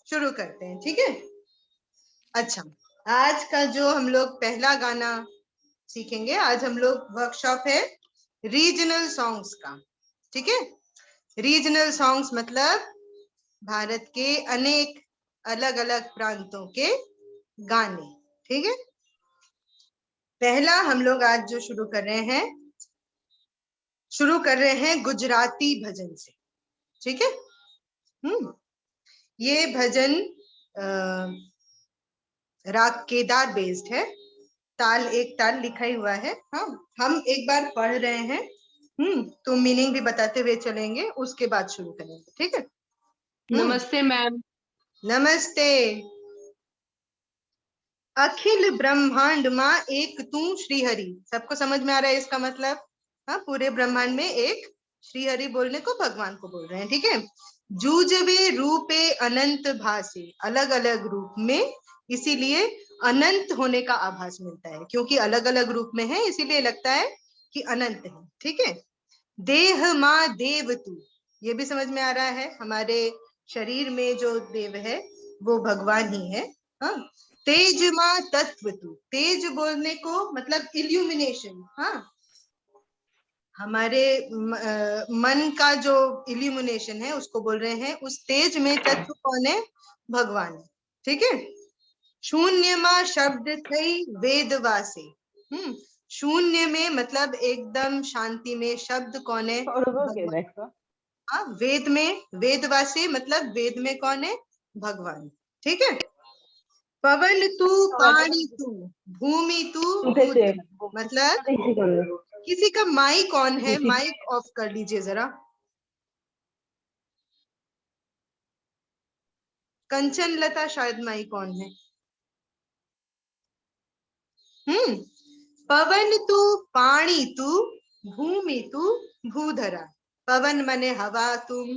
शुरू करते हैं, ठीक है। अच्छा, आज का जो हम लोग पहला गाना सीखेंगे, आज हम लोग वर्कशॉप है रीजनल सॉन्ग्स का, ठीक है। रीजनल सॉन्ग्स मतलब भारत के अनेक अलग अलग प्रांतों के गाने, ठीक है। पहला हम लोग आज जो शुरू कर रहे हैं गुजराती भजन से, ठीक है। ये भजन राग केदार बेस्ड है, ताल एक ताल लिखा ही हुआ है। हाँ, हम एक बार पढ़ रहे हैं, तो मीनिंग भी बताते हुए चलेंगे, उसके बाद शुरू करेंगे, ठीक है। नमस्ते मैम। नमस्ते। अखिल ब्रह्मांड माँ एक तू श्रीहरि, सबको समझ में आ रहा है इसका मतलब? हाँ, पूरे ब्रह्मांड में एक श्रीहरि बोलने को भगवान को बोल रहे हैं, ठीक है। जूझवे रूपे अनंत भासे, अलग अलग रूप में, इसीलिए अनंत होने का आभास मिलता है, क्योंकि अलग अलग रूप में है इसीलिए लगता है कि अनंत है, ठीक है। देह माँ देव तू, ये भी समझ में आ रहा है, हमारे शरीर में जो देव है वो भगवान ही है। हाँ, तेज माँ तत्व तू, तेज बोलने को मतलब इल्यूमिनेशन। हाँ, हमारे मन का जो इल्यूमिनेशन है उसको बोल रहे हैं, उस तेज में तत्व कौन है? भगवान, ठीक है। शून्य माँ शब्द थई वेदवासे, शून्य में मतलब एकदम शांति में, शब्द कौन है? भगवान। हाँ, वेद में, वेदवासे मतलब वेद में कौन है? भगवान, ठीक है। पवन तू पानी तू भूमि तू भूत, मतलब किसी का माइक कौन है? माइक ऑफ कर लीजिए जरा। कंचन लता शायद माइक कौन है। पवन तू पानी तू भूमि तू भूधरा, पवन माने हवा, तुम,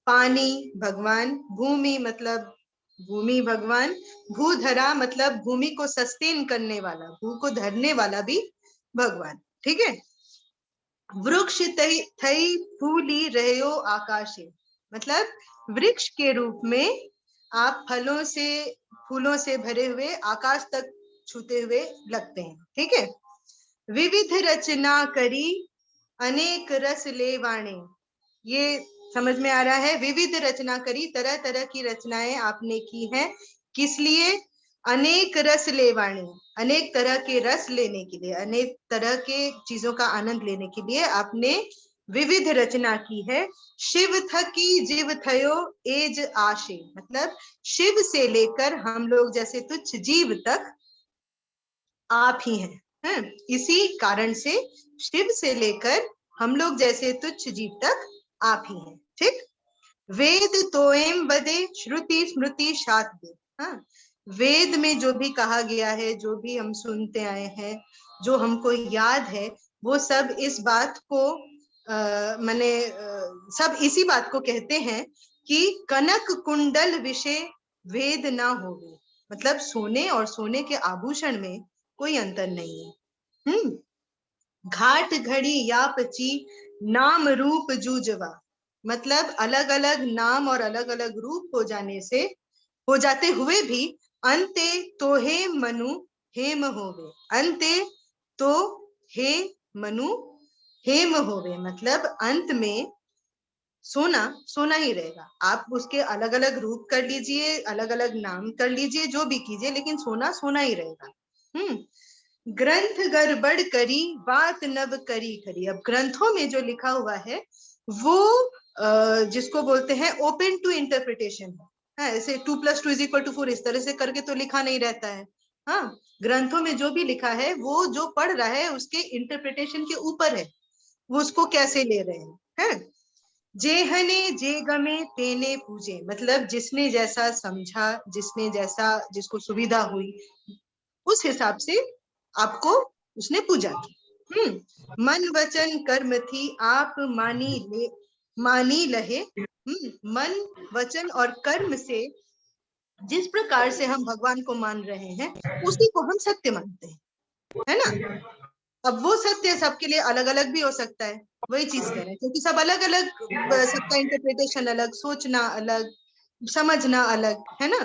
पानी भगवान, भूमि मतलब भूमि भगवान, भूधरा मतलब भूमि को सस्टेन करने वाला, भू को धरने वाला भी भगवान, ठीक है। वृक्ष थई फूली रहो आकाशे, मतलब वृक्ष के रूप में आप फलों से फूलों से भरे हुए आकाश तक छूते हुए लगते हैं, ठीक है। विविध रचना करी अनेक रस लेवाणे, ये समझ में आ रहा है। विविध रचना करी, तरह तरह की रचनाएं आपने की हैं, किस लिए? अनेक रस लेवाणी, अनेक तरह के रस लेने के लिए, अनेक तरह के चीजों का आनंद लेने के लिए आपने विविध रचना की है। शिव थकी जीव थयो एज आशे, मतलब शिव से लेकर हम लोग जैसे तुच्छ जीव तक आप ही हैं, इसी कारण से शिव से लेकर हम लोग जैसे तुच्छ जीव तक आप ही हैं, ठीक। वेद तोएम बदे श्रुति स्मृति शास्त्र, हाँ, वेद में जो भी कहा गया है, जो भी हम सुनते आए हैं, जो हमको याद है, वो सब इस बात को माने सब इसी बात को कहते हैं कि कनक कुंडल विषय वेद ना होवे, मतलब सोने और सोने के आभूषण में कोई अंतर नहीं है। घाट घड़ी या पची नाम रूप जूझवा, मतलब अलग अलग नाम और अलग अलग रूप हो जाते हुए भी अंते तो हे मनु हेम होवे, अंते तो हे मनु हेम होवे, मतलब अंत में सोना सोना ही रहेगा। आप उसके अलग अलग रूप कर लीजिए, अलग अलग नाम कर लीजिए, जो भी कीजिए, लेकिन सोना सोना ही रहेगा। ग्रंथ गड़बड़ करी बात नव करी खरी, अब ग्रंथों में जो लिखा हुआ है वो जिसको बोलते हैं ओपन टू इंटरप्रिटेशन है, ऐसे 2+2=4 इस तरह से करके तो लिखा नहीं रहता है। हाँ, ग्रंथों में जो भी लिखा है वो जो पढ़ रहा है उसके इंटरप्रिटेशन के ऊपर है, वो उसको कैसे ले रहे हैं। जेहने जे गमे तेने पूजे, मतलब जिसने जैसा समझा, जिसने जैसा, जिसको सुविधा हुई, उस हिसाब से आपको उसने पूजा की। मन वचन कर्म थी आप मानी लहे, मन वचन और कर्म से जिस प्रकार से हम भगवान को मान रहे हैं उसी को हम सत्य मानते हैं, है ना। अब वो सत्य सबके लिए अलग अलग भी हो सकता है, वही चीज कह रहे हैं, क्योंकि सब अलग अलग, सबका इंटरप्रिटेशन अलग, सोचना अलग, समझना अलग है ना।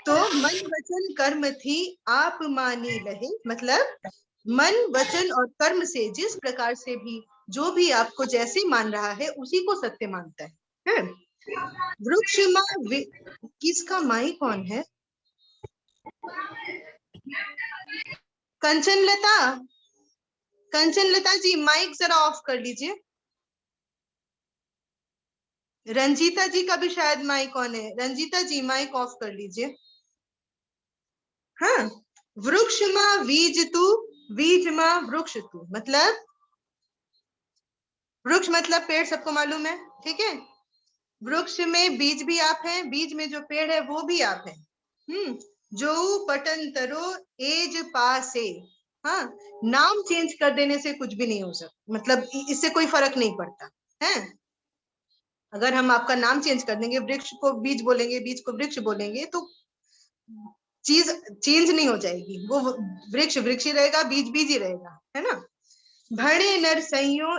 तो मन वचन कर्म थी आप मानी लहे, मतलब मन वचन और कर्म से जिस प्रकार से भी जो भी आपको जैसे मान रहा है उसी को सत्य मानता है। वृक्ष किसका माई कौन है? कंचनलता, कंचनलता जी माइक जरा ऑफ कर लीजिए। रंजीता जी का भी शायद माइक ऑन है, रंजीता जी माइक ऑफ कर लीजिए। हाँ, वृक्ष माँ बीज तू, बीज माँ वृक्ष तू, मतलब वृक्ष मतलब पेड़, सबको मालूम है, ठीक है। वृक्ष में बीज भी आप हैं, बीज में जो पेड़ है वो भी आप हैं। जो पटन तरो एज पासे। हाँ, नाम चेंज कर देने से कुछ भी नहीं हो सकता, मतलब इससे कोई फर्क नहीं पड़ता है। अगर हम आपका नाम चेंज कर देंगे, वृक्ष को बीज बोलेंगे, बीज को वृक्ष बोलेंगे, तो चीज चेंज नहीं हो जाएगी। वो वृक्ष वृक्ष ही रहेगा, बीज बीज ही रहेगा, है ना। भणे नर संयो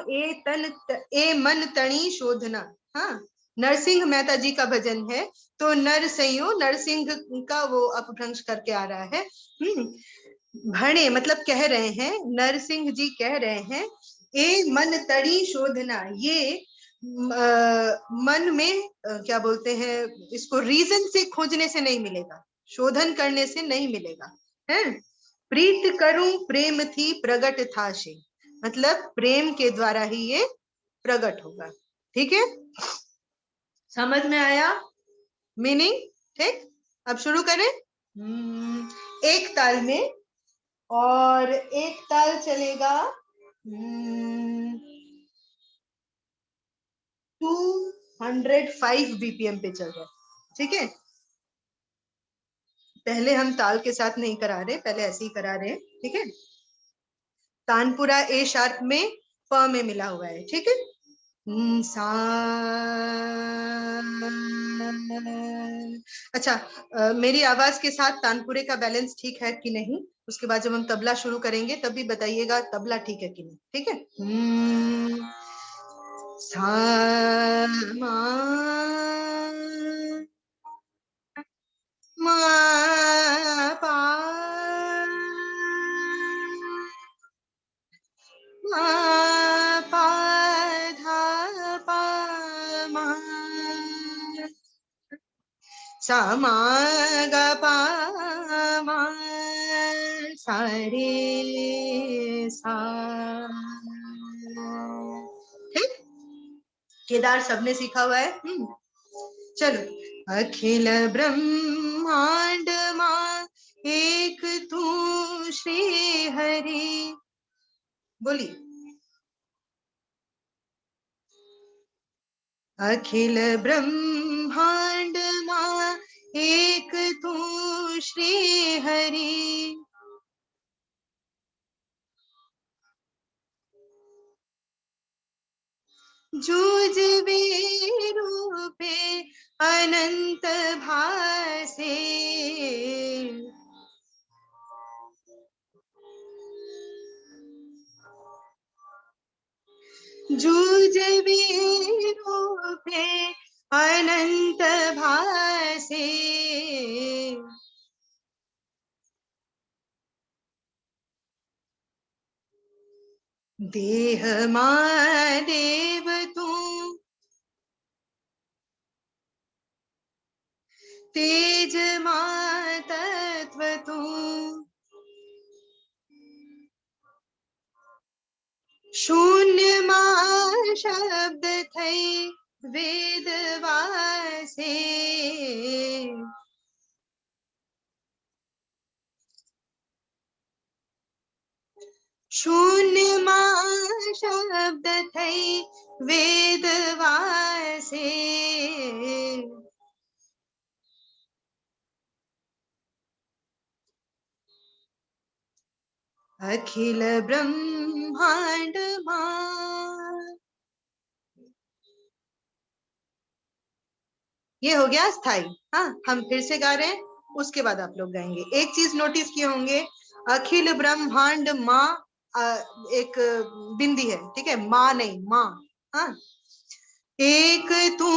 ए मन तणी शोधना। हाँ, नरसिंह मेहता जी का भजन है। तो नर संयो, नरसिंह का वो अपभ्रंश करके आ रहा है। भणे मतलब कह रहे हैं, नरसिंह जी कह रहे हैं, ए मन तड़ी शोधना, ये मन में क्या बोलते हैं इसको, रीजन से खोजने से नहीं मिलेगा, शोधन करने से नहीं मिलेगा, है। प्रीत करूं प्रेम थी प्रगट था से, मतलब प्रेम के द्वारा ही ये प्रकट होगा। ठीक है, समझ में आया मीनिंग? ठीक, अब शुरू करें। एक ताल में, और एक ताल चलेगा 205 बीपीएम पे चल रहा है, ठीक है। पहले हम ताल के साथ नहीं करा रहे, पहले ऐसे ही करा रहे, ठीक है। तानपुरा ए शार्प में प में मिला हुआ है, ठीक है। सा, अच्छा, मेरी आवाज के साथ तानपुरे का बैलेंस ठीक है कि नहीं, उसके बाद जब हम तबला शुरू करेंगे तब भी बताइएगा तबला ठीक है कि नहीं, ठीक है। सा मा मा पा मा पा धा पा मा सा मा गा पा मा सा रे सा। ठीक, केदार सबने सीखा हुआ है। चलो, अखिल ब्रह्मांड मां एक तू श्री हरि, बोलिए। अखिल ब्रह्मांड मां एक तू श्री हरि, जूझ भी रूपे अनंत भासे, जूझ भी रूपे अनंत भासे, देह मां देव तू, तेज मां तत्व तू, शून्य मां शब्द थई वेद वासे, शून्य मां शब्द थई वेद वासे, अखिल ब्रह्मांड मां। ये हो गया स्थाई। हाँ, हम फिर से गा रहे हैं, उसके बाद आप लोग गाएंगे। एक चीज नोटिस किए होंगे, अखिल ब्रह्मांड माँ एक बिंदी है, ठीक है, माँ नहीं, माँ। हाँ, एक तू,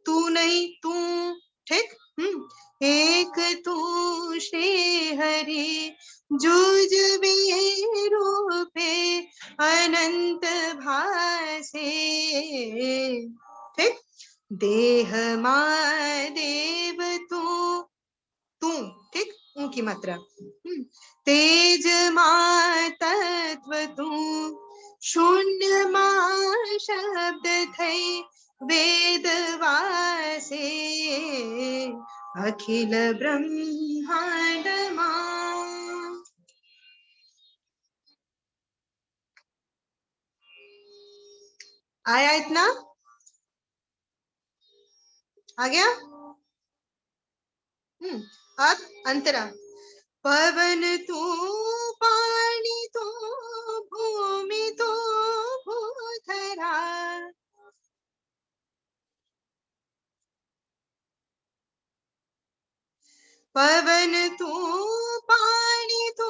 तू नहीं तू, ठीक। एक तू श्री हरि जुजबे रूपे अनंत भासे। ठीक, देह देव तू, तू, ठीक, ऊ की मात्रा। तेज तत्व तू, शून्य शब्द थई वेद वासे। अखिल ब्रह्मांड आया इतना? आ गया? अब अंतरा। पवन तू, पानी तू, भूमि तू, भूधरा। पवन तू, पानी तू,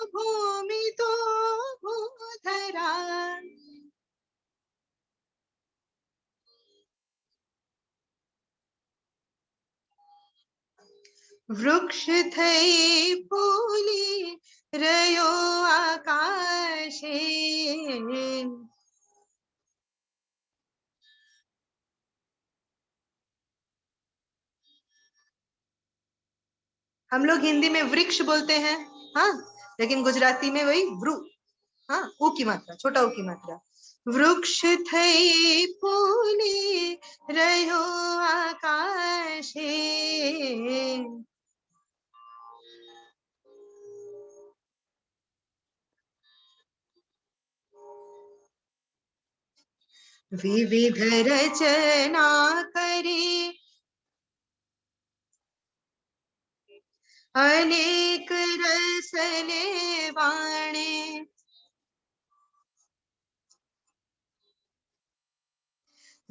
भूमि तू, भूधरा। वृक्ष थई फूली रयो आकाशे। हम लोग हिंदी में वृक्ष बोलते हैं, हाँ, लेकिन गुजराती में वही वृ, हाँ, ऊ की मात्रा, छोटा ऊ की मात्रा। वृक्ष थई फूली रयो आकाशे। विविध रचना करी अनेक रसले वाणे।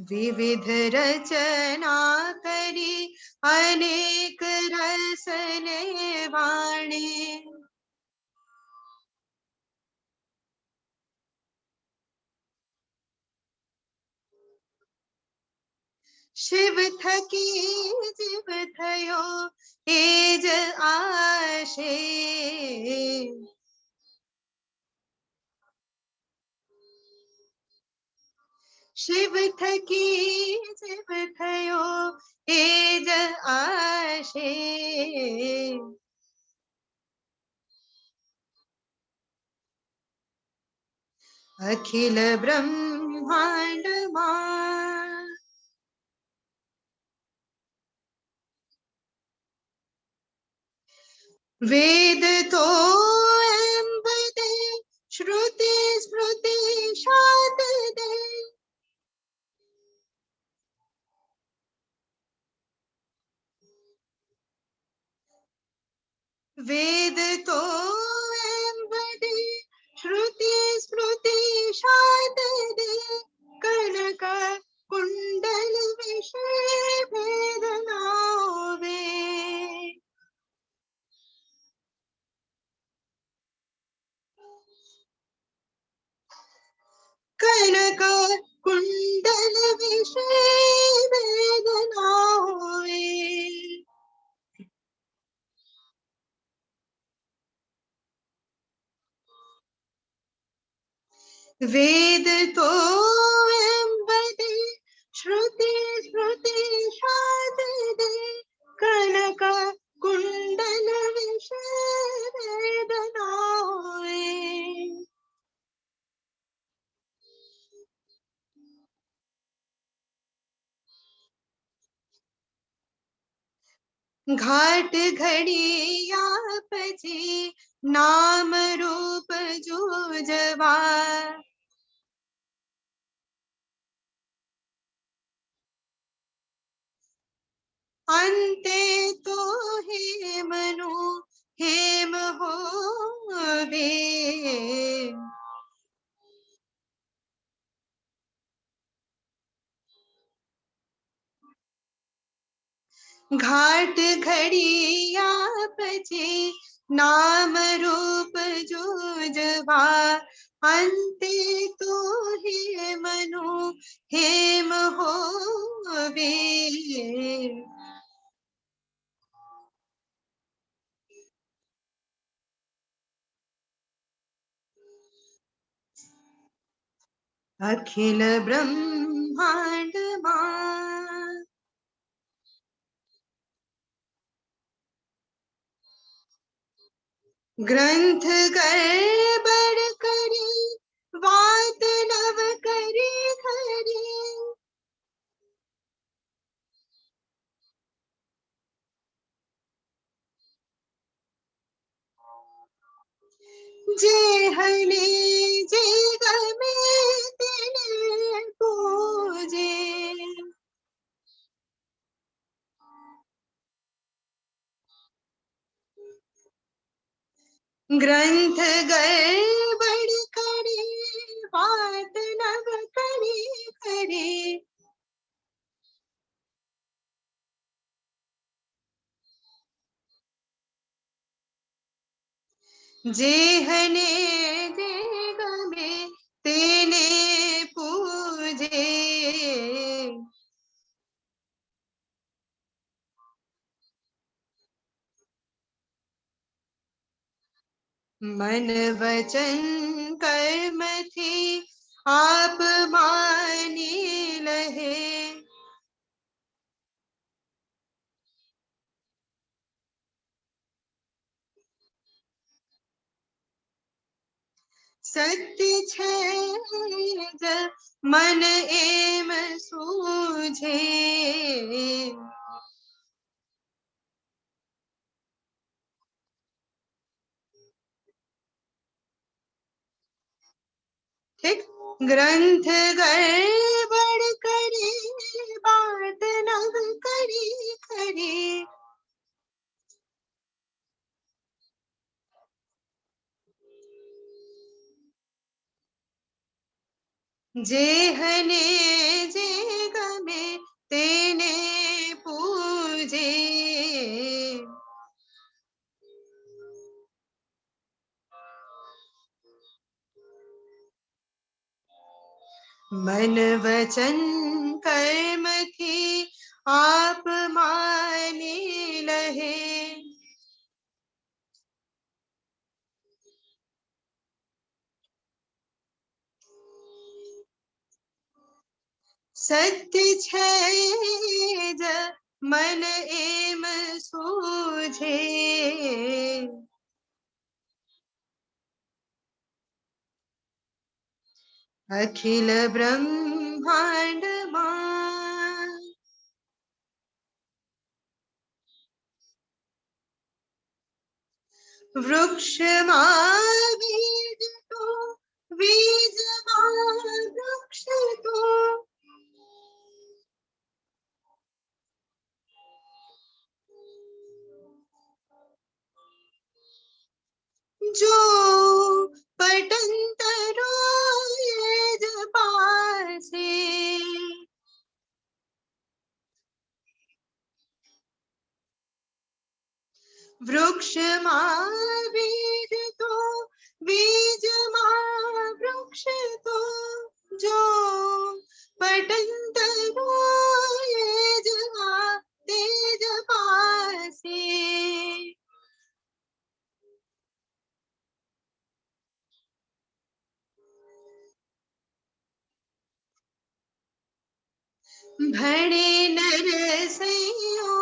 विविध रचना करी अनेक रसले वाणे। शिव थकी जीव थयो तेज आशे। शिव थकी जीव थयो तेज आशे। अखिल ब्रह्मांड वेद तो एम्बदे, श्रुति स्मृति शाद दे। वेद तो एम्बदे, श्रुति स्मृति शाद दे। कनक कुंडल विषय भेद नावे। कनक कुंडल विषय भेद नावे। वेद तो एम्बदे, श्रुति स्मृति शाद दे। कनक कुंडल विषय भेद नावे। घाट घड़ी आपजी नाम रूप जूझवा। अंते तो हे मनु हेम होवे। घाट घड़ी आपजी नाम रूप जूझवा। अंते तो हे मनु हेम होवे। अखिल ब्रह्मांड मा ग्रंथ गड़बड़ करी बात नव करी खरी जे हने जे गमे तिने पूजे ग्रंथ गड़बड़ करी बात नव करी खरी जेहने जे गमे तेने पूजे मन वचन कर्म थी आप मानी लहे सत्य छेद मन एम सूझे ठीक ग्रंथ गड़बड़ करी बात नव करी खरी जेहने जे गमे तेने पूजे मन वचन कर्म थी आप माने लहे सत्य छेद मन एम सूझे अखिल ब्रह्मांड मा वृक्ष मां बीज तो बीज मां वृक्ष तो जो पटंतरो ये पासे वृक्ष मां बीज तो बीज मां वृक्ष तो जो पटंतरो ये तेज पासे भणे नरसैयो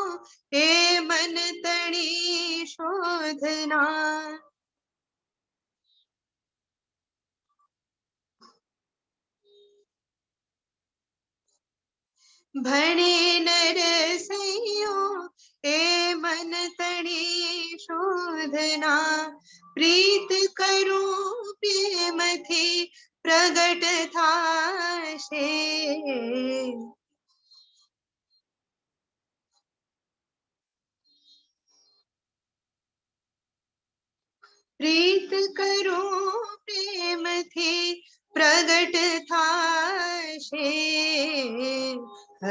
हे मन तणी शोधना भणे नरसैयो हे मन तणी शोधना प्रीत करो प्रेम थी प्रगट थाशे प्रीत करो प्रेम थी प्रगट थाशे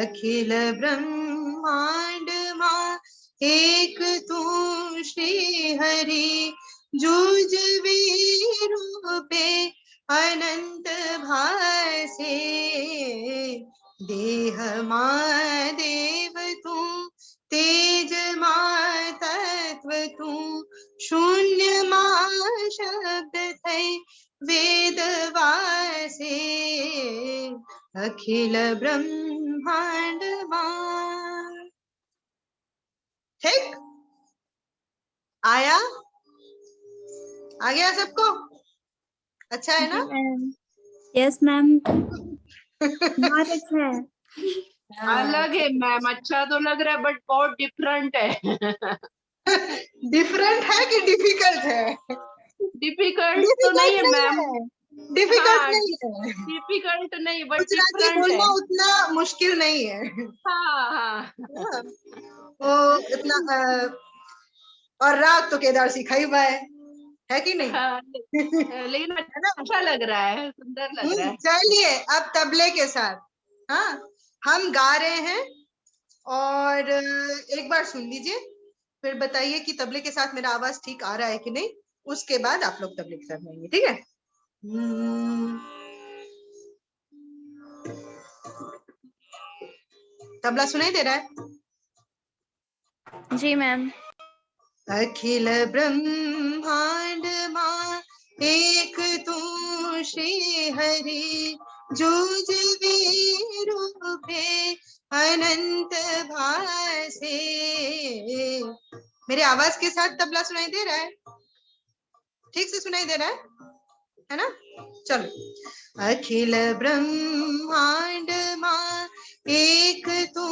अखिल ब्रह्मांड मा एक तू श्री हरि जूझवे रूपे अनंत भासे देह मा देव तू तेज मा तत्व तू शून्य मा शब्द थई वेद वासे अखिल ब्रह्मांड मां। ठीक, आया, आ गया सबको? अच्छा है ना? यस मैम, बहुत अच्छा है। अलग है मैम, अच्छा तो लग रहा है बट बहुत डिफरेंट है। डिफरेंट है कि डिफिकल्ट है? डिफिकल्ट तो नहीं डिफिकल्ट है नहीं मैम। है, डिफिकल्ट हाँ, नहीं है। डिफिकल्ट नहीं बट गुजराती डिफरेंट है। बोलना उतना मुश्किल नहीं है। हाँ हाँ। हाँ, वो इतना और राग तो केदार सिखा ही हुआ है कि नहीं? हाँ, लेकिन है ना? अच्छा लग रहा है, सुंदर लग रहा है। चलिए अब तबले के साथ, हाँ, हम गा रहे हैं और एक बार सुन लीजिए, फिर बताइए कि तबले के साथ मेरा आवाज ठीक आ रहा है कि नहीं। उसके बाद आप लोग तबले के साथ गाएंगे, ठीक है? तबला सुनाई दे रहा है? जी मैम। अखिल ब्रह्मांड मां एक तू श्री हरि, जूझवे रूपे अनंत भासे। मेरी आवाज के साथ तबला सुनाई दे रहा है? ठीक से सुनाई दे रहा है ना? चलो, अखिल ब्रह्मांड मां एक तू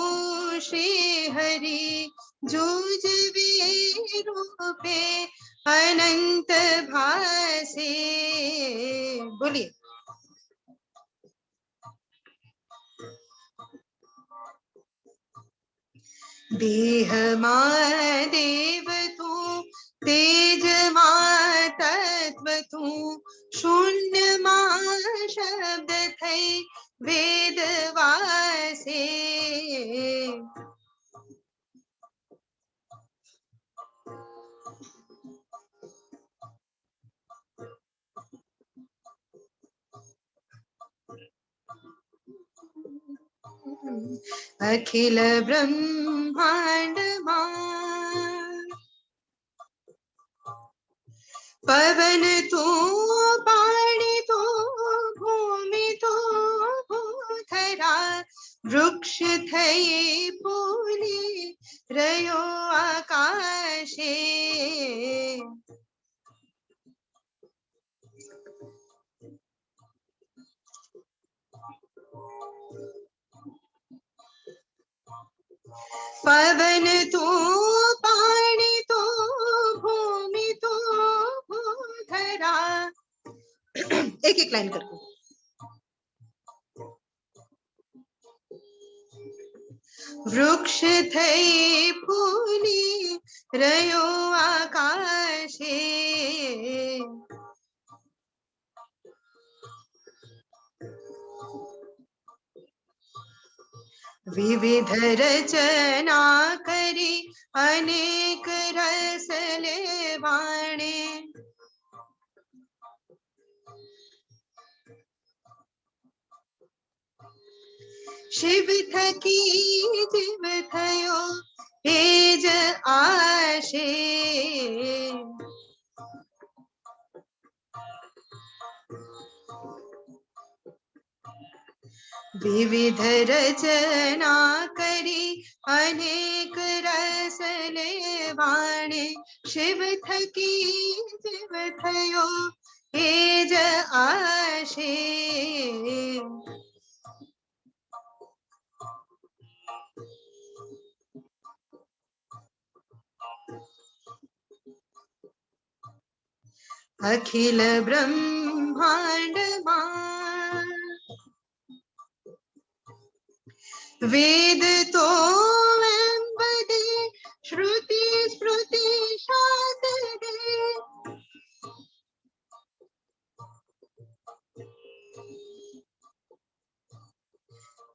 श्री हरि, जूझवे रूपे अनंत भासे। बोलिए। देह मां देव तू, तेज मां तत्व तू, शून्य मां शब्द थई वेद वासे। अखिल ब्रह्मांड मां पवन तू, पानी तू, भूमि तू, भूधरा, वृक्ष थई फूली रयो आकाशे। पवन तू, पानी तू, भूमि तू, भूधरा। एक एक लाइन करके। वृक्ष थई फूली रयो आकाशे। विविध रचना करी अनेक रस लेवाणे। शिव थकी जीव थयो तेज आशे। विविध रचना करी अनेक रस लेवाणे। शिव थकी जीव थयो तेज आशे। अखिल ब्रह्मांड मां वेद तो वेंबदे, श्रुति स्मृति शास्त्र दे।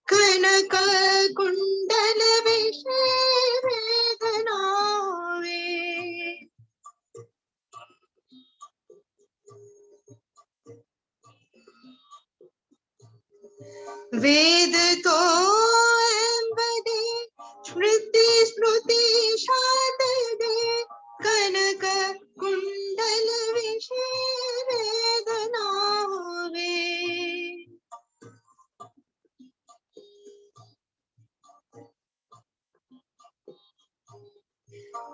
कनक कुंडल विषय वेदनावे। वेद तो एंबदे, स्मृति स्मृति शास्त्र दे। कनक कुंडल विषय वेदनावे।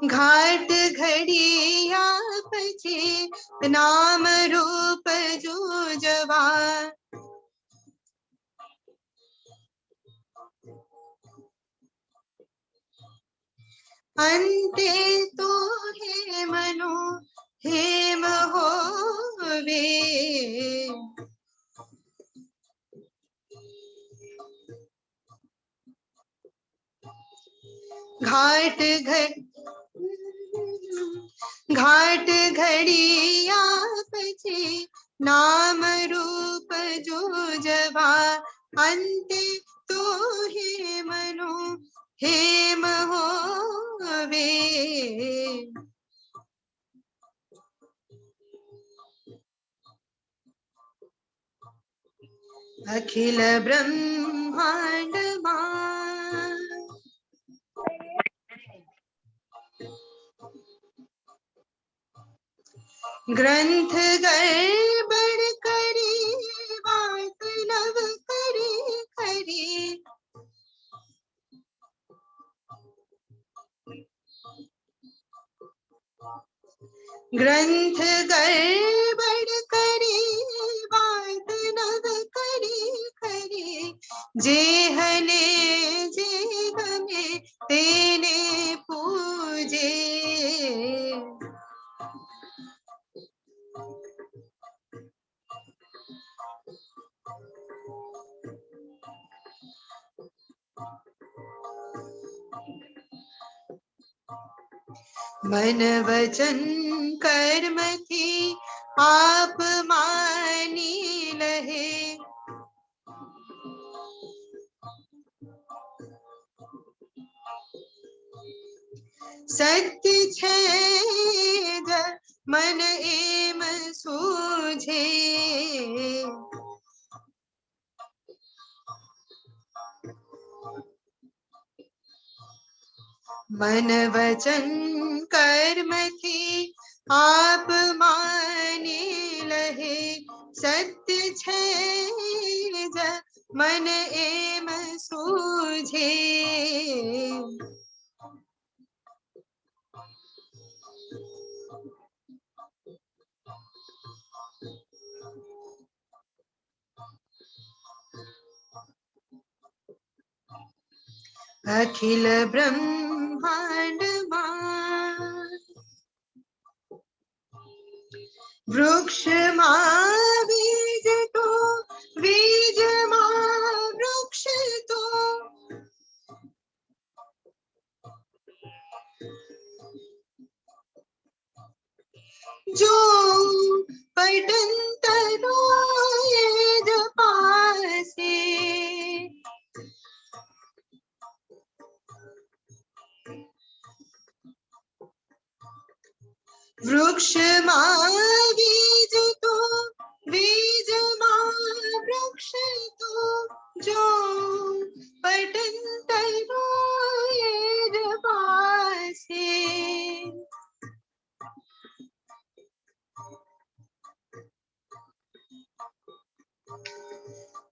घाट घड़िया पछे नाम रूप जो जवा। अंते तो हे मनो हेम होवे। घाट घड़िया पछे नाम रूप जो जवा। अंते तो हे मनो हेम होवे। अखिल ब्रह्मांड मा ग्रंथ गड़बड़ करे बात नव करे खरी। ग्रंथ गड़बड़ करे बात नव करे खरी। जेहने जेहने तेने पूजे। मन वचन कर्म थी आप मानी लहे। सत्य छेद मन एम सूझे। मन वचन कर्म थी आप माने लहे। सत्य छेद मन एम सूझे। अखिल ब्रह्मांड मां वृक्ष मां बीज तो बीज मां वृक्ष तो। जो पटंतनो ये जपासे। वृक्ष मां बीज तो बीज मां वृक्ष तो। जो पटंतनो ये जपासे।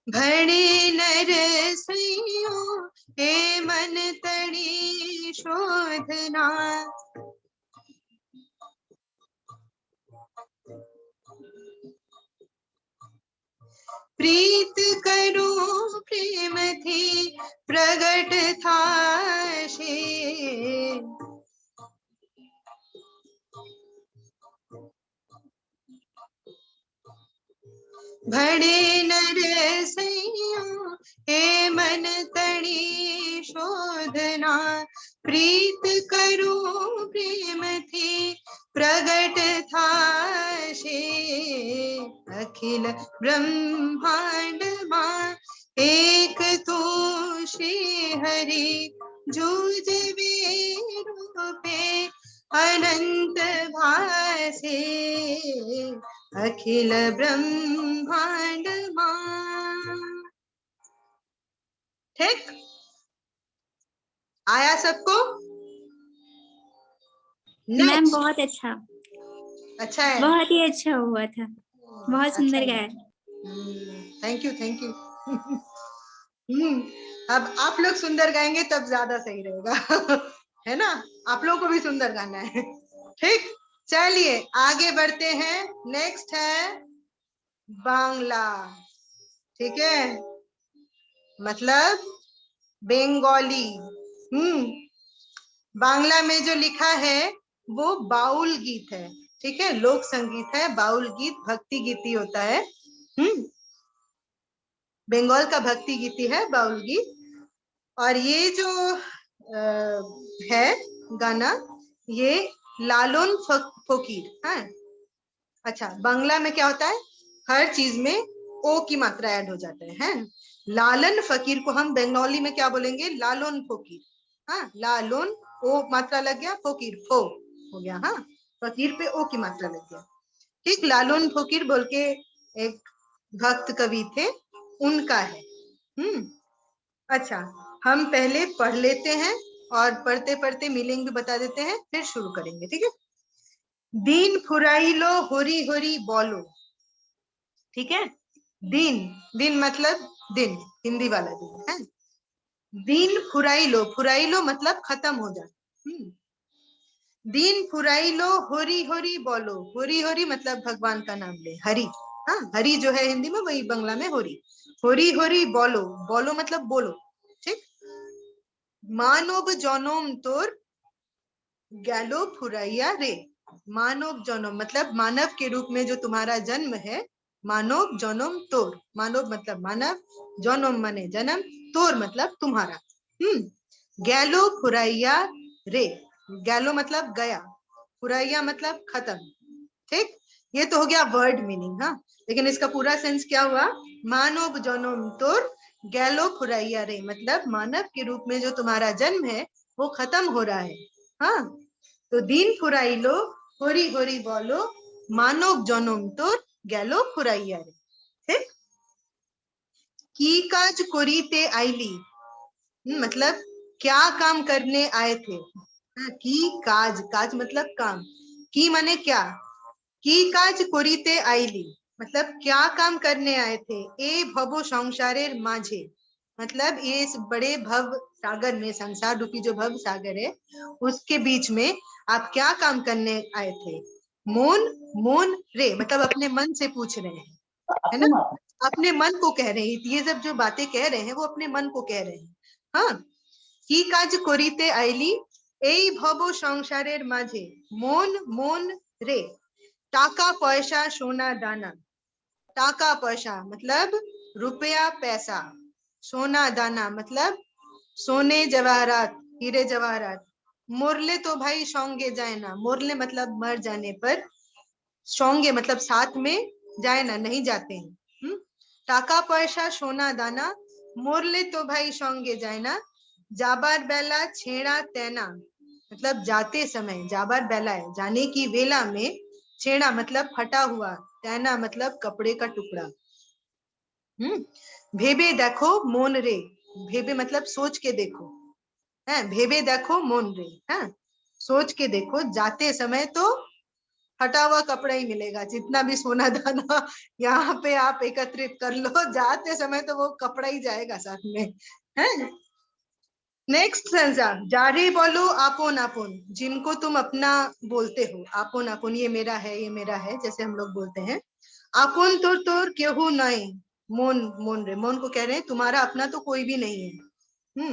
भणे नर सैयो हे मन तड़ी शोधना। प्रीत करो प्रेम थी प्रगट थाशे। भणे नर सैयो हे मन तड़ी शोधना। प्रीत करो प्रेम थी प्रगट थाशे। अखिल ब्रह्मांड मां एक तो श्री हरि। जूझवे रूपे अनंत भासे। अखिल ब्रह्मांड मां। ठीक आया सबको? Ma'am Next. बहुत अच्छा, अच्छा है। बहुत ही अच्छा हुआ था, बहुत सुंदर गाया। Thank you thank you. अब आप लोग सुंदर गाएंगे तब ज्यादा सही रहेगा। है ना, आप लोगों को भी सुंदर गाना है। ठीक, चलिए आगे बढ़ते हैं। नेक्स्ट है बांग्ला। ठीक है, मतलब बंगाली। बांग्ला में जो लिखा है वो बाउल गीत है। ठीक है, लोक संगीत है, बाउल गीत भक्ति गीति होता है। बंगाल का भक्ति गीति है बाउल गीत। और ये जो है गाना, ये लालन फकीर है। अच्छा, बांग्ला में क्या होता है, हर चीज में ओ की मात्रा ऐड हो जाता है। लालन फकीर को हम बंगाली में क्या बोलेंगे, लालन फकीर। हाँ, लालन ओ मात्रा लग गया, फकीर फो हो गया। हाँ, फकीर पे ओ की मात्रा लग गया। ठीक, लालन फकीर बोल के एक भक्त कवि थे, उनका है। अच्छा, हम पहले पढ़ लेते हैं और पढ़ते पढ़ते मीनिंग भी बता देते हैं, फिर शुरू करेंगे। ठीक है, दिन फुराइलो होरी होरी बोलो। ठीक है, दिन, दिन मतलब दिन, हिंदी वाला दिन है। दिन फुराइलो, फुराइलो मतलब खत्म हो जाए। दिन फुराइलो होरी होरी बोलो, होरी होरी मतलब भगवान का नाम ले, हरि। हाँ, हरि जो है हिंदी में, वही बांग्ला में होरी। होरी होरी बोलो, बोलो मतलब बोलो। ठीक, मानव जनम तोर गैलो फुराइया रे। मानव जन्म मतलब मानव के रूप में जो तुम्हारा जन्म है, मानव जन्म तोर। मानव मतलब मानव, जन्म माने जन्म, तोर मतलब तुम्हारा। गैलो फुराइया रे, गैलो मतलब गया, फुराइया मतलब खत्म। ठीक, ये तो हो गया वर्ड मीनिंग। हाँ, लेकिन इसका पूरा सेंस क्या हुआ, मानव जन्म तोर गैलो फुराइया रे, मतलब मानव के रूप में जो तुम्हारा जन्म है वो खत्म हो रहा है। हाँ, तो दिन फुराइलो होरी होरी बोलो, मानव जन्म तोर गैलो फुराइया रे। ठीक, की काज करीते आईली, मतलब क्या काम करने आए थे। हाँ, की काज, काज मतलब काम, की माने क्या, की काज करीते आईली मतलब क्या काम करने आए थे। ए भवो संसारेर माझे, मतलब ये इस बड़े भव सागर में, संसार रूपी जो भव सागर है उसके बीच में आप क्या काम करने आए थे। मोन, मोन रे मतलब अपने मन से पूछ रहे हैं, है ना, अपने मन को कह रहे हैं। ये सब जो बातें कह रहे हैं वो अपने मन को कह रहे हैं। हाँ, की काज करीते आईली এই ভব সংসারের মাঝে, মন মন रे, टाका पैसा सोना दाना। टाका पैसा मतलब रुपया पैसा, सोना दाना मतलब सोने जवाहरात, हीरे जवाहरात। मोरले तो भाई सौंगे जाए ना, मोरले मतलब मर जाने पर, सौंगे मतलब साथ में, जाए ना नहीं जाते हैं। टाका पैसा सोना दाना, मोरले तो भाई सौंगे जाए ना, जाबार बेला छेड़ा तेना मतलब जाते समय, जाबार बेला है जाने की वेला में, छेड़ा मतलब फटा हुआ, तेना मतलब कपड़े का टुकड़ा। भेबे देखो मोन रे, भेबे मतलब सोच के देखो, है, भेबे देखो मोन रे, है, सोच के देखो, जाते समय तो फटा हुआ कपड़ा ही मिलेगा, जितना भी सोना दाना यहाँ पे आप एकत्रित कर लो, जाते समय तो वो कपड़ा ही जाएगा साथ में, है। नेक्स्ट सेंस, जारे बोलो आपोन आपोन, जिनको तुम अपना बोलते हो, आपोन आपोन, ये मेरा है, ये मेरा है, जैसे हम लोग बोलते हैं। आपोन तोर तोर केहू नहीं, मोन मोन रे, मोन को कह रहे हैं तुम्हारा अपना तो कोई भी नहीं है।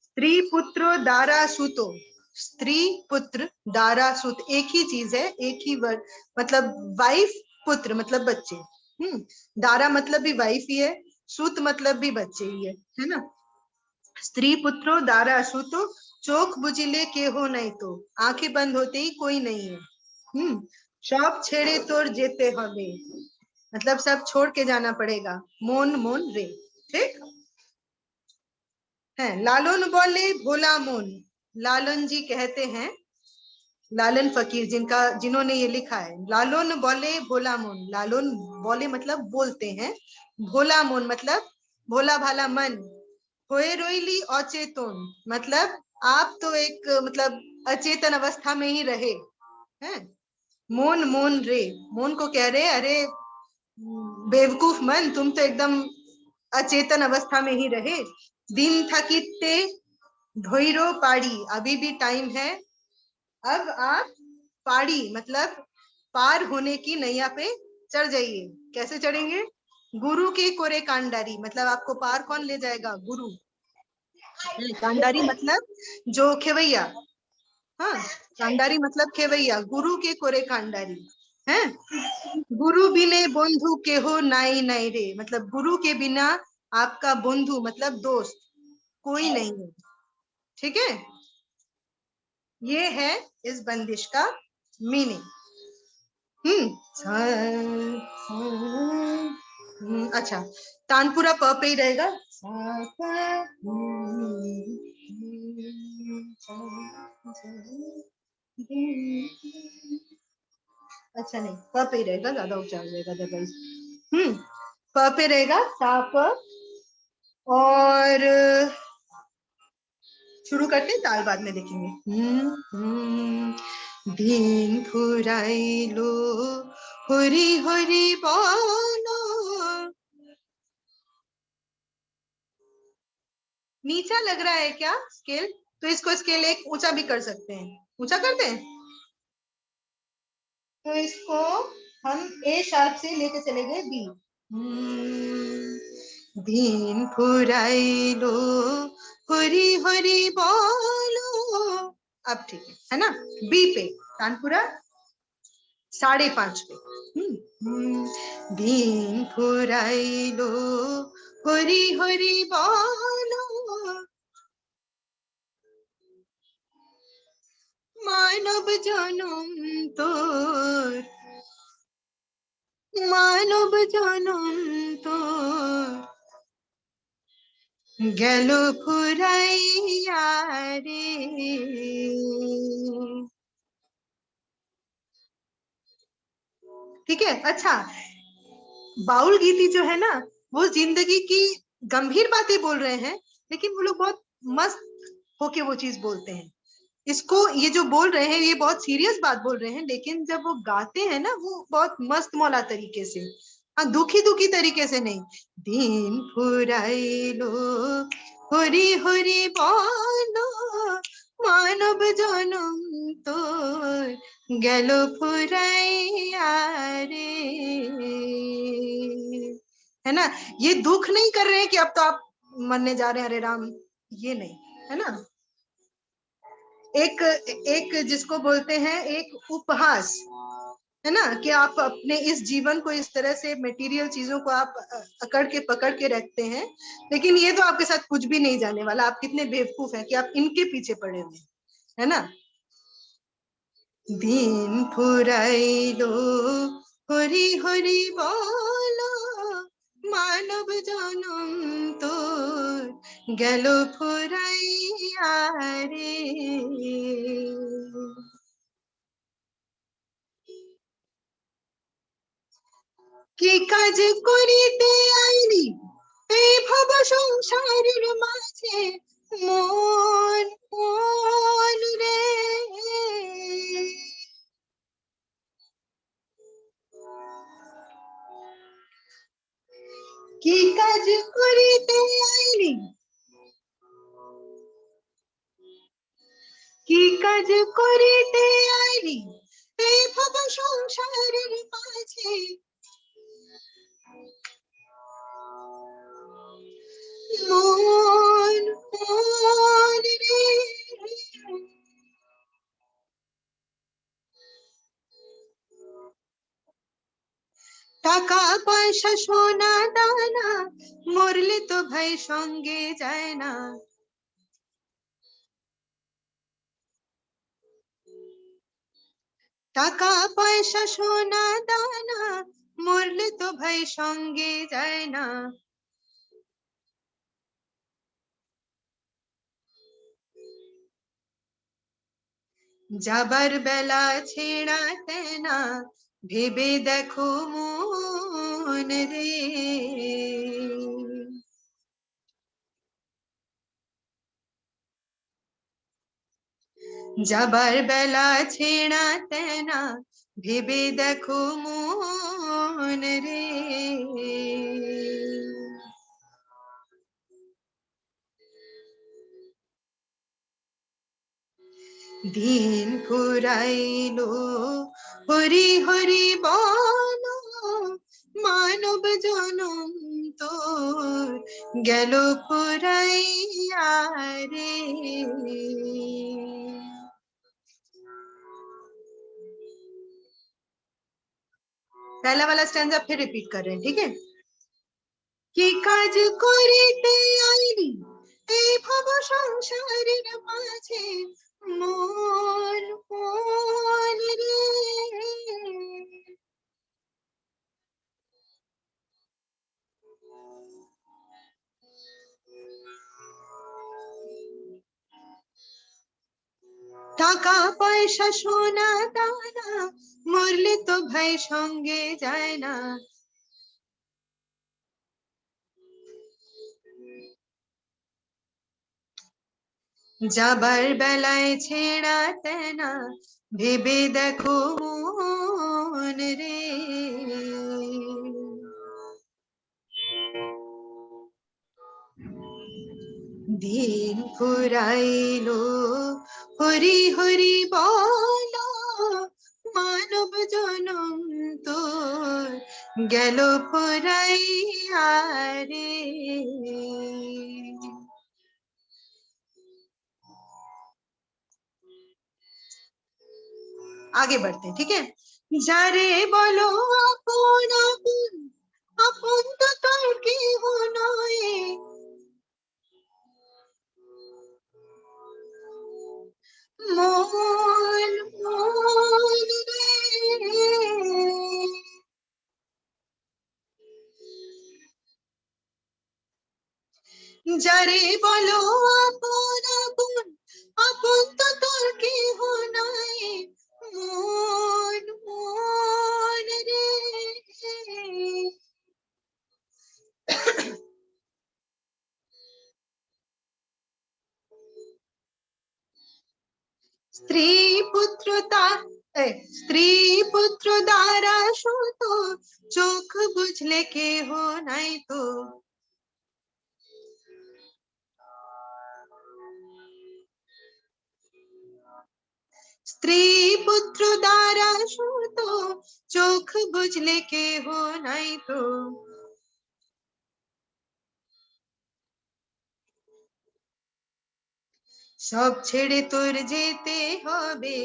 स्त्री पुत्र दारा सुतो, स्त्री पुत्र दारा सुत एक ही चीज है, एक ही वर्ड, मतलब वाइफ, पुत्र मतलब बच्चे। दारा मतलब भी वाइफ ही है, सुत मतलब भी बच्चे ही है ना। स्त्री पुत्रो दारा सुतो, चोख बुझिले के हो नहीं तो, आंखें बंद होते ही कोई नहीं है। सब छेड़े तोर जेते हबे, मतलब सब छोड़ के जाना पड़ेगा, मोन मोन रे। ठीक है, लालन बोले भोला मोन, लालन जी कहते हैं, लालन फकीर जिन्होंने ये लिखा है, लालन बोले भोला मोन, लालन बोले मतलब बोलते हैं, भोला मोन मतलब भोला भाला मन, होए रोइली अचेतन मतलब आप तो एक मतलब अचेतन अवस्था में ही रहे हैं। मोन मोन रे, मोन को कह रहे अरे बेवकूफ मन, तुम तो एकदम अचेतन अवस्था में ही रहे। दिन थकिते धोइरो पाड़ी, अभी भी टाइम है। अब आप पाड़ी मतलब पार होने की नैया पे चढ़ जाइए। कैसे चढ़ेंगे? गुरु के कोरे कांडारी, मतलब आपको पार कौन ले जाएगा? गुरु। कांडारी मतलब जो खेवैया। हाँ, कांडारी मतलब खेवैया, गुरु के कोरे कांडारी है। गुरु बिने बंधु के हो नाई नाई रे, मतलब गुरु के बिना आपका बंधु मतलब दोस्त कोई नहीं है। ठीक है, ये है इस बंदिश का मीनिंग। अच्छा, तानपुरा प पे ही रहेगा। अच्छा नहीं, प पे ही रहेगा, ज्यादा उच्चारण रहेगा अदरवाइज। प पे रहेगा, सा प। और शुरू करते हैं, ताल बाद में देखेंगे। दिन फुराइलो हरि हरि बोलो। नीचा लग रहा है क्या स्केल? तो इसको स्केल एक ऊंचा भी कर सकते हैं। ऊंचा करते हैं, तो इसको हम ए शार्प से लेके चले गए बी। दिन फुराइलो हरि हरि बोलो। अब ठीक है ना? बी पे तानपुरा 5.5 पे। दिन फुराइलो हरि हरि बोलो। मानव जन्म तोर, मानव जन्म तोर গেল ফুরাইয়া রে। ठीक है। अच्छा, बाउल गीती जो है ना, वो जिंदगी की गंभीर बातें बोल रहे हैं, लेकिन वो लोग बहुत मस्त होके वो चीज बोलते हैं। इसको ये जो बोल रहे हैं ये बहुत सीरियस बात बोल रहे हैं, लेकिन जब वो गाते हैं ना वो बहुत मस्त मौला तरीके से। हाँ, दुखी दुखी तरीके से नहीं। दिन फुराइलो हरि हरि बोलो, मानव जन्म तो গেল ফুরাইয়া রে। है ना? ये दुख नहीं कर रहे हैं कि अब तो आप मरने जा रहे हैं, अरे राम, ये नहीं है ना। एक एक जिसको बोलते हैं एक उपहास, है ना, कि आप अपने इस जीवन को इस तरह से मटेरियल चीजों को आप अकड़ के पकड़ के रखते हैं, लेकिन ये तो आपके साथ कुछ भी नहीं जाने वाला। आप कितने बेवकूफ हैं कि आप इनके पीछे पड़े हुए हैं, है ना। दिन फुराइलो हरि हरि बोलो, मानव जन्म तो গেল ফুরাইয়া রে। কি কাজ করিতে আইলি এই ভব সংসারের মাঝে, মন মন রে। কি কাজ করিতে আইলি, কি কাজ করিতে আইলি এই ভব সংসারের মাঝে, মন মন রে। টাকা পয়সা সোনা দানা মরলে তো ভাই সঙ্গে যায় না। টাকা পয়সা সোনা দানা মরলে তো ভাই সঙ্গে যায় না। যাবার বেলা ছেঁড়া তেনা ভেবে দেখো মন রে। যাবার বেলা ছেঁড়া তেনা ভেবে দেখো মন রে। দিন ফুরাইলো হরি হরি বলো মানব জনম তোর গেল ফুরাইয়া রে। पहला वाला स्टैंजा फिर रिपीट कर रहे हैं, ठीक है। কি কাজ করিতে আইলি এই ভব সংসারের মাঝে মন মন রে। টাকা পয়সা সোনা দানা মরলে তো ভাই সঙ্গে যায় না। যাবার বেলায় ছেঁড়া তেনা ভেবে দেখো মন রে। দিন ফুরাইলো হরি হরি বলো মানব জনম তোর গেল ফুরাইয়া রে। आगे बढ़ते हैं, ठीक है। যারে বলো আপন আপন আপন তো তোর কেহ নয় মন মন রে। যারে বলো আপন আপন আপন তো তোর কেহ নাই মন মন রে। স্ত্রী পুত্র তার স্ত্রী পুত্র দ্বারা সুত চোখ বুঝলে কেহ নাই তো। স্ত্রী পুত্র দ্বারা সুত চোখ বুঝলে কেহ নাই তো। সব ছেড়ে তোর যেতে হবে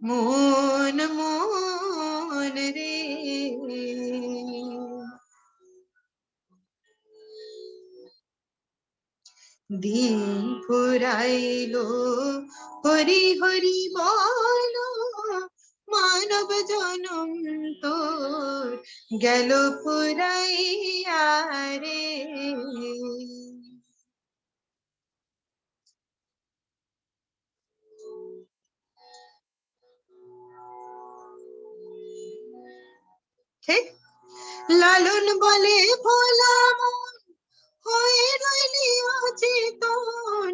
মন মন রে। দিন ফুরাইলো হরি হরি বলো মানব জনম তোর গেল ফুরাইয়া রে। ঠিক। লালন বলে ভোলা মন হয়ে রইলি অচেতন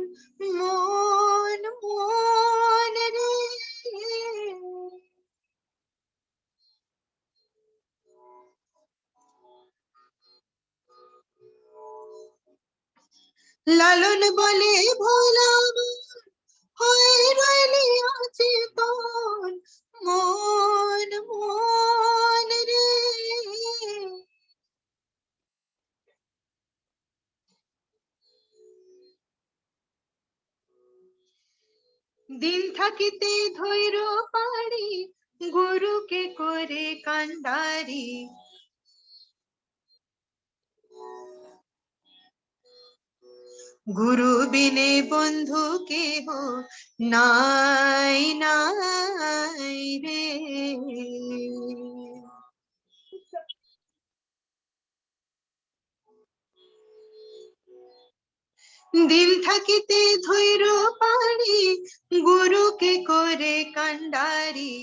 মন মন রে। লালন বলে ভোলা মন হয়ে রইলি অচেতন মন মন রে। দিন থাকিতে ধৈর্য পারি গুরুকে করে কান্ডারি। গুরু বিনে বন্ধু কেহ নাই নাই রে। দিন থাকিতে ধৈর্য পারি গুরুকে করে কান্ডারি।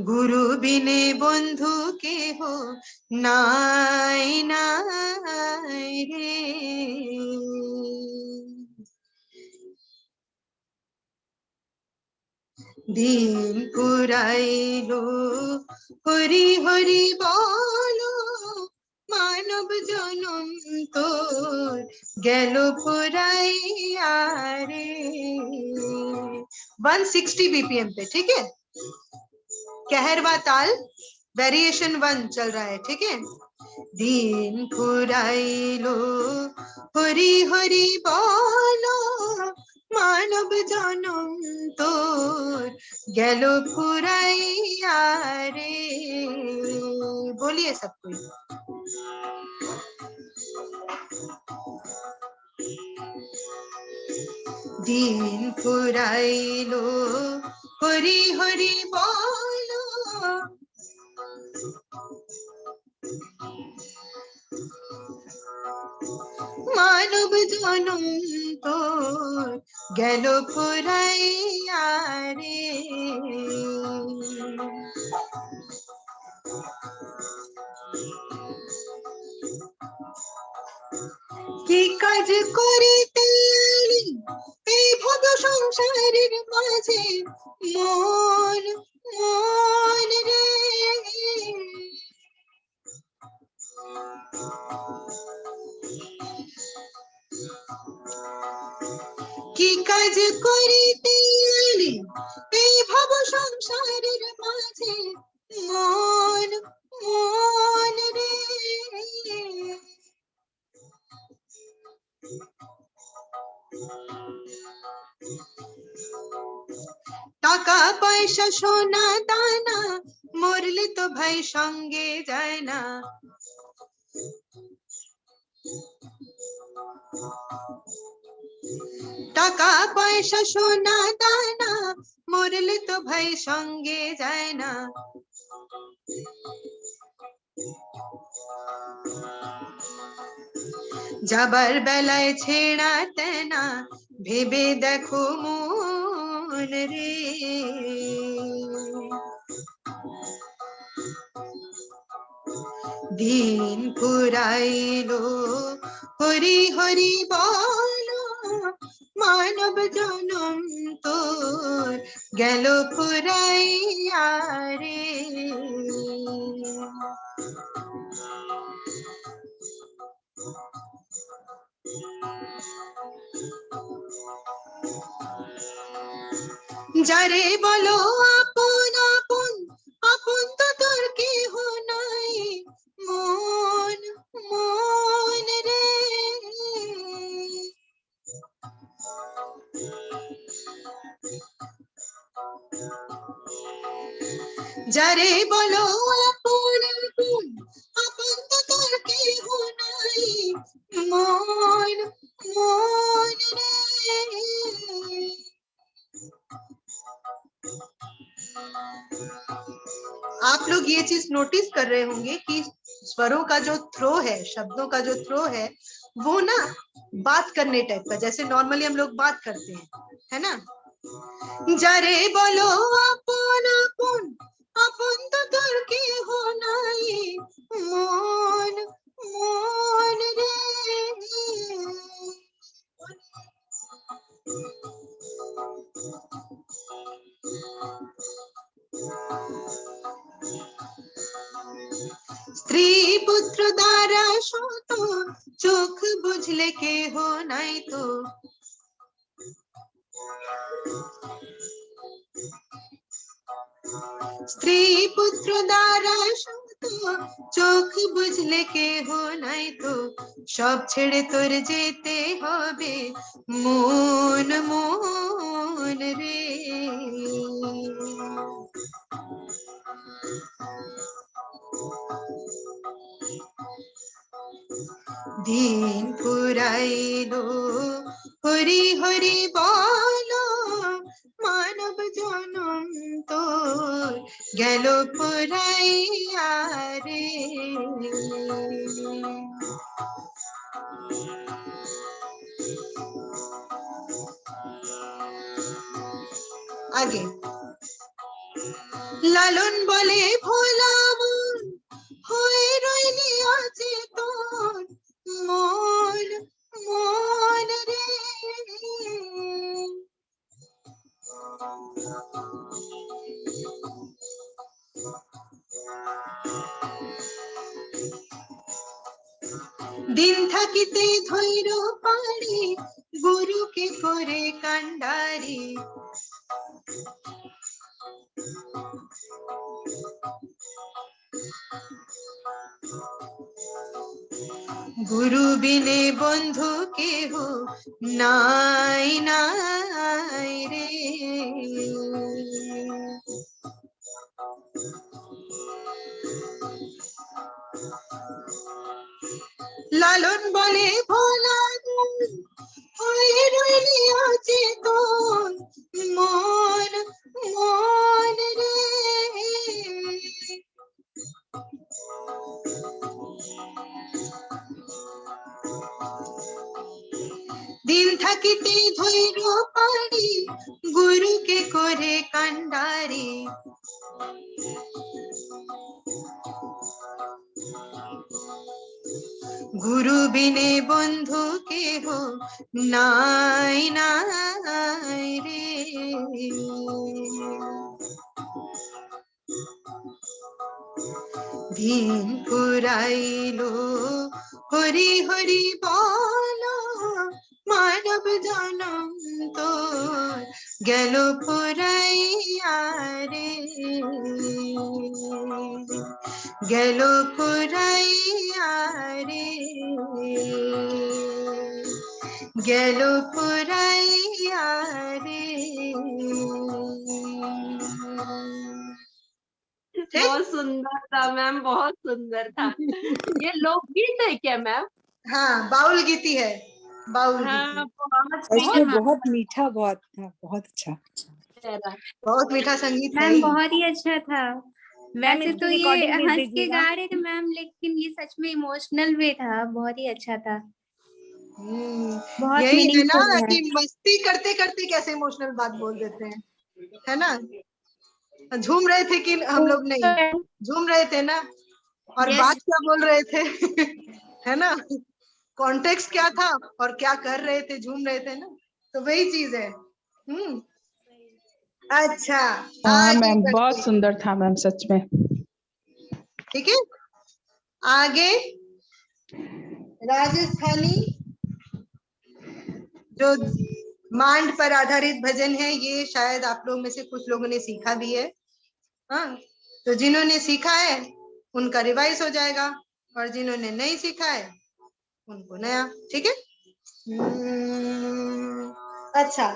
গুরু বিনে বন্ধু কেহ নাই নাই রে। দিন পুরাইলো হরি হরি বলো মানব জনম তোর গেল पुराइया रे 160 बीपीएम पे, ठीक है। कहरवा ताल वेरिएशन 1 चल रहा है, ठीक है। दिन पुराइलो हरि हरि बोलो मानव जनम तोर गेलो पुराइया रे। बोलिए सब कोई। दिन पुराइलो हरि हरि बोलो मानव जनम तोर गेल पुराइया रे। কি কাজ করিতে এলি এই ভব সংসারের মাঝে মন মন রে। কি কাজ করিতে এলি এই ভব সংসারের মাঝে মন মন রে। টাকা পয়সা সোনা দানা মরলে তো ভাই সঙ্গে যায় না। টাকা পয়সা সোনা দানা মরলে তো ভাই সঙ্গে যায় না। যাবার বেলায় ছেঁড়া তেনা ভেবে দেখো মন রে। দিন ফুরাইলো হরি হরি বলো মানব জনম তোর গেল ফুরাইয়া রে। যারে বলো আপন আপন আপন তো তোর কেহ নাই মন মন রে। যারে বলো আপন আপন আপন তো তোর কেহ নাই মন মন রে। आप लोग ये चीज नोटिस कर रहे होंगे कि स्वरों का जो थ्रो है, शब्दों का जो थ्रो है वो ना बात करने टाइप का, जैसे नॉर्मली हम लोग बात करते हैं, है ना। जारे बोलो अपन अपन अपन तो तोर के हो नहीं मन मन रे। স্ত্রী পুত্র দ্বারা শত চোখ বুঝলে কেহ নাই তো। স্ত্রী পুত্র দ্বারা শত চোখ বুঝলে কেহ নাই তো। সব ছেড়ে তোর যেতে হবে মন মন রে। दिन पुराइलो हरि हरि बोलो मानव जनम तोर गेल पुराइया रे। आगे लालन बोले भोला मन होए रइली अचेतन मन मन रे। দিন থাকিতে ধৈর্য পারি গুরুকে করে কান্ডারি গুরু বিনে বন্ধু কেহ নাই নাই রে লালন বলে ভোলা হয়ে রইলি অচেতন মন মন রে দিন থাকিতে ধৈর্য পারি গুরুকে করে কান্ডারি গুরু বিনে বন্ধু কেহ নাই নাই রে দিন ফুরাইলো হরি হরি বল মানব জনম তো গেল ফুরাইয়া রে গেল ফুরাইয়া রে গেল ফুরাইয়া রে बहुत सुंदर था मैम, बहुत सुंदर था। ये लोकगीत है क्या मैम? हाँ बाउल गीती है बाउल हाँ गीती बहुत इसमें बहुत बहुत मीठा बहुत था, बहुत अच्छा। प्यारा। बहुत मीठा संगीत है मैम ये। बहुत ही अच्छा था। वैसे इसकी तो ये recording भेज हंस के दीजिएगा। गा रहे थे मैम, लेकिन ये सच में इमोशनल भी था, बहुत ही अच्छा था, बहुत यही है ना मीनिंगफुल है। कि मस्ती करते करते कैसे इमोशनल बात बोल देते हैं, है ना। झूम रहे थे कि हम लोग नहीं झूम रहे थे ना, और Yes. बात क्या बोल रहे थे है ना, कॉन्टेक्स्ट क्या था और क्या कर रहे थे, झूम रहे थे ना, तो वही चीज है। अच्छा हाँ आगे मैम बढ़ते बहुत हैं। सुंदर था मैम सच में। ठीक है आगे राजस्थानी जो मांड पर आधारित भजन है, ये शायद आप लोग में से कुछ लोगों ने सीखा भी है। हाँ तो जिन्होंने सीखा है उनका रिवाइज हो जाएगा, और जिन्होंने नहीं सीखा है उनको नया। ठीक है अच्छा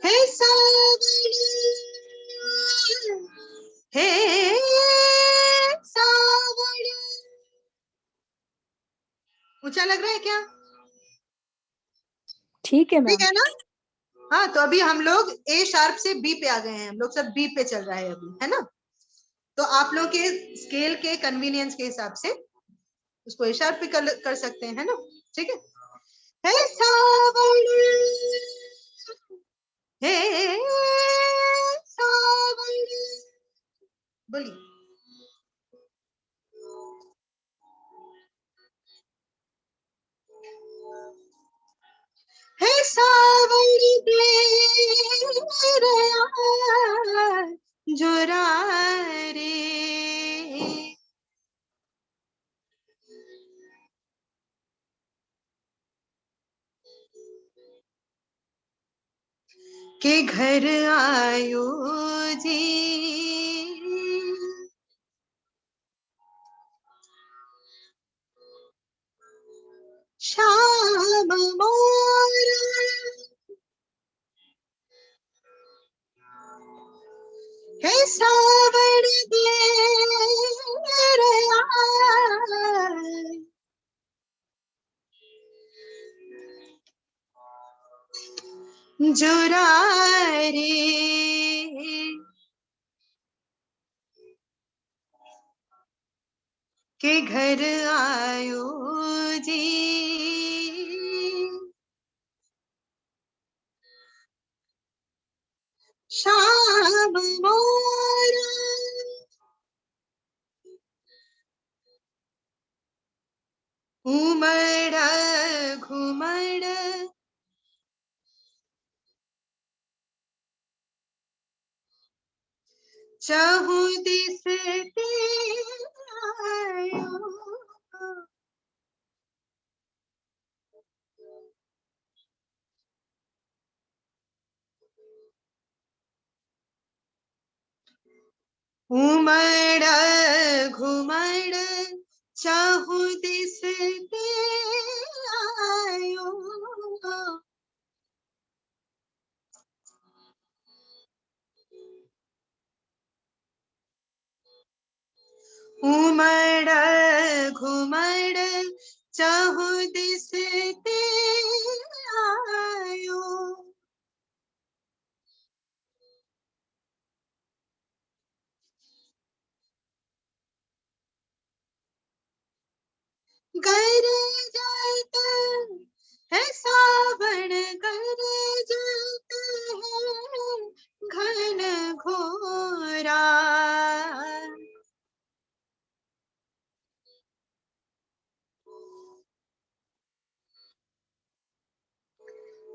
हे सावरी हे सावरी, ऊंचा लग रहा है क्या? ठीक है ठीक मैम। है ना। हाँ तो अभी हम लोग ए शार्प से बी पे आ गए हैं, हम लोग सब बी पे चल रहा है अभी, है ना। तो आप लोग के स्केल के कन्वीनियंस के हिसाब से उसको ए शार्प पे कर सकते हैं, है ना। ठीक है हे सावरी हे सावरी, बोलिए हे सावरी दे जोरा रे, के घर आयो जी श्याम मोरा, हे सावड़ दे जोरा रे, के घर आयो जी श्याम मोरा, उमड़ घुमड़ चहु दिस तेरायो। उमड़ घुमड़ चहु दिस तेरायो। उमड़ घुमड़ चहु दिस तेरायो। गरजत है सावन, गरजत है घन घोरा।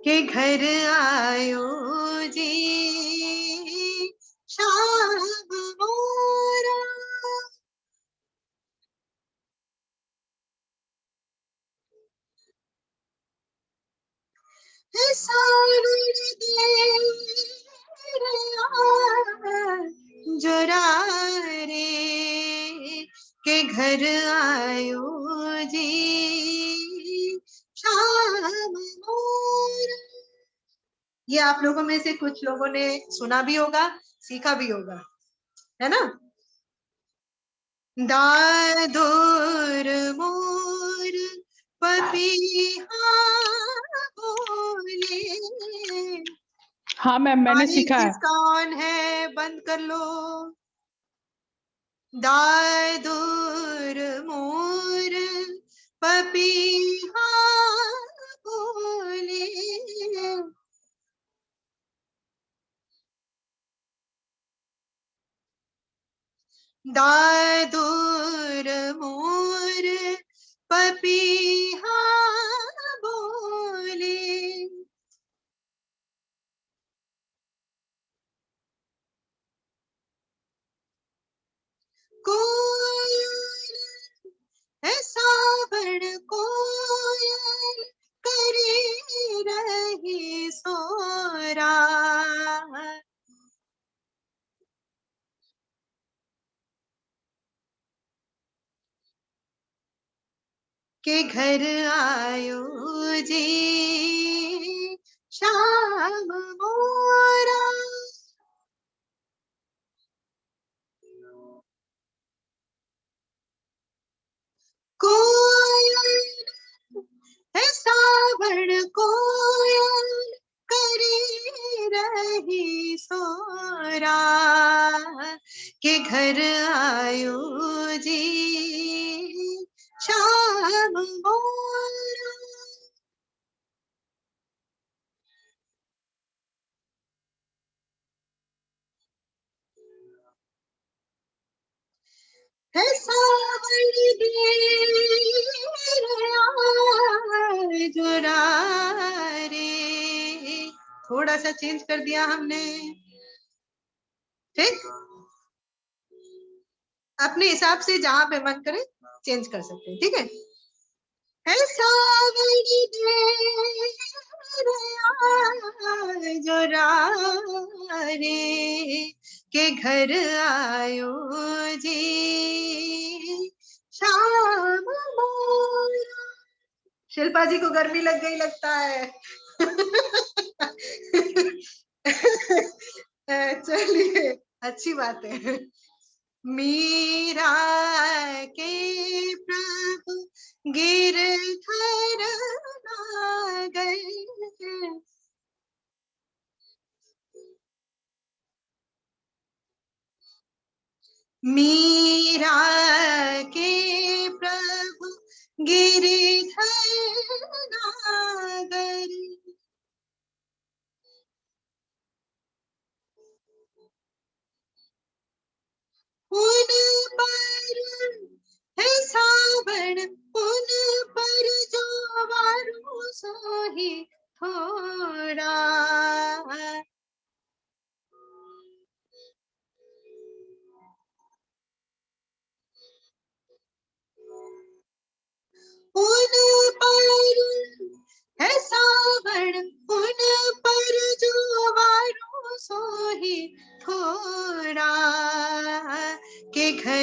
के घर आयो जी शाम मोरा। सावन देर जोरा रे, के घर आयो जी शाम मोरा। ये आप लोगों में से कुछ लोगों ने सुना भी होगा, सीखा भी होगा, है ना। दादुर मोर पपीहा बोले। हाँ मैम, मैंने सीखा है। किसका ऑन है, बंद कर लो। दादुर मोर पपीहा बोले। दादुर मोर पपीहा बोले। कोयल है सावन कोयल करे रही सोरा। के घर आयो जी शाम मोरा। कोयल है सावन कोयल करे रही सोरा। के घर आयो जी शाम मोरा। है सावन देर जोरा रे। थोड़ा सा चेंज कर दिया हमने, ठीक। अपने हिसाब से जहां पे मन करे चेंज कर सकते हैं, ठीक है। सावन देर जोरा रे, के घर आयो जी शाम मोरा। शिल्पा जी को गर्मी लग गई लगता है। चलिए, अच्छी बात है। मीरा के प्रभु गिरधर नागर। मीरा के प्रभु गिरधर नागर। उन पर है सावन, उन पर जो वारू सोही थोड़ा।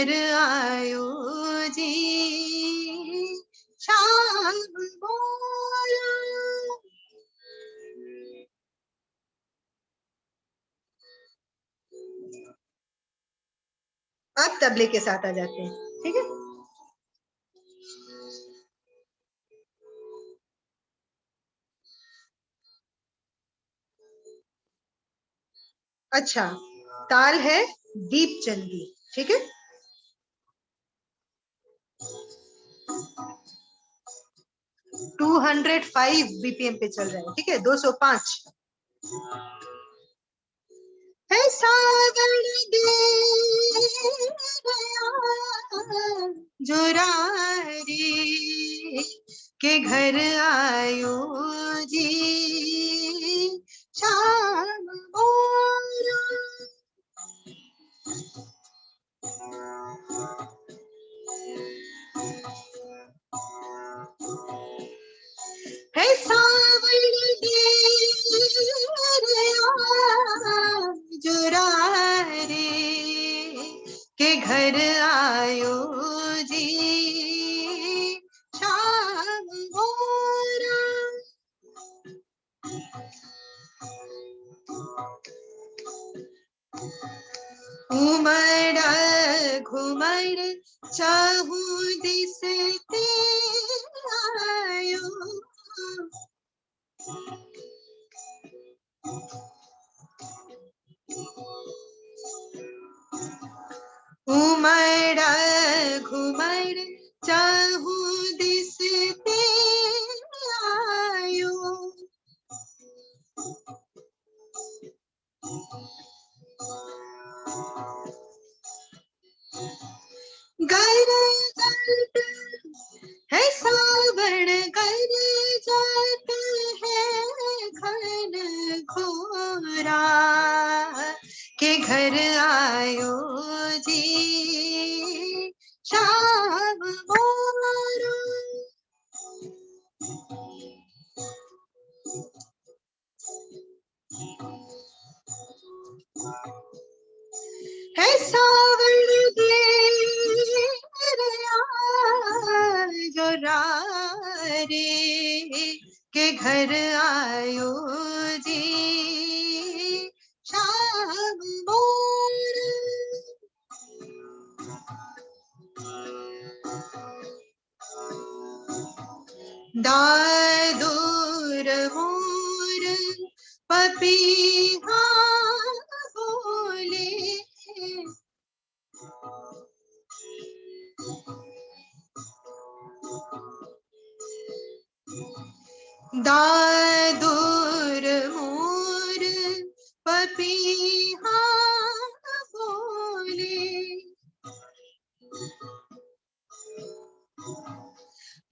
घर आयो जी श्याम मोरा। अब तबले के साथ आ जाते हैं, ठीक है। अच्छा, ताल है दीप चंदी, ठीक है। टू 205 बीपीएम पे चल रहा है, ठीक है। 205 है। सावन दे गया जो रारी के घर आयो जी श्याम मोरा। है सावन दे गया जो रारी के घर आयो जी श्याम मोरा। उमड़ घुमड़ चाहू दिसते आयो। उमड़ घुमड़ चाहू दिसते आयो। गर जात है सावन गर जात है घन घोरा के घर आयो जी श्याम मोरा। है सावन दे गया जो रारी के घर आयो जी श्याम मोरा। दादूर मोर पपीहा बोले। दादूर मोर पपीहा बोले।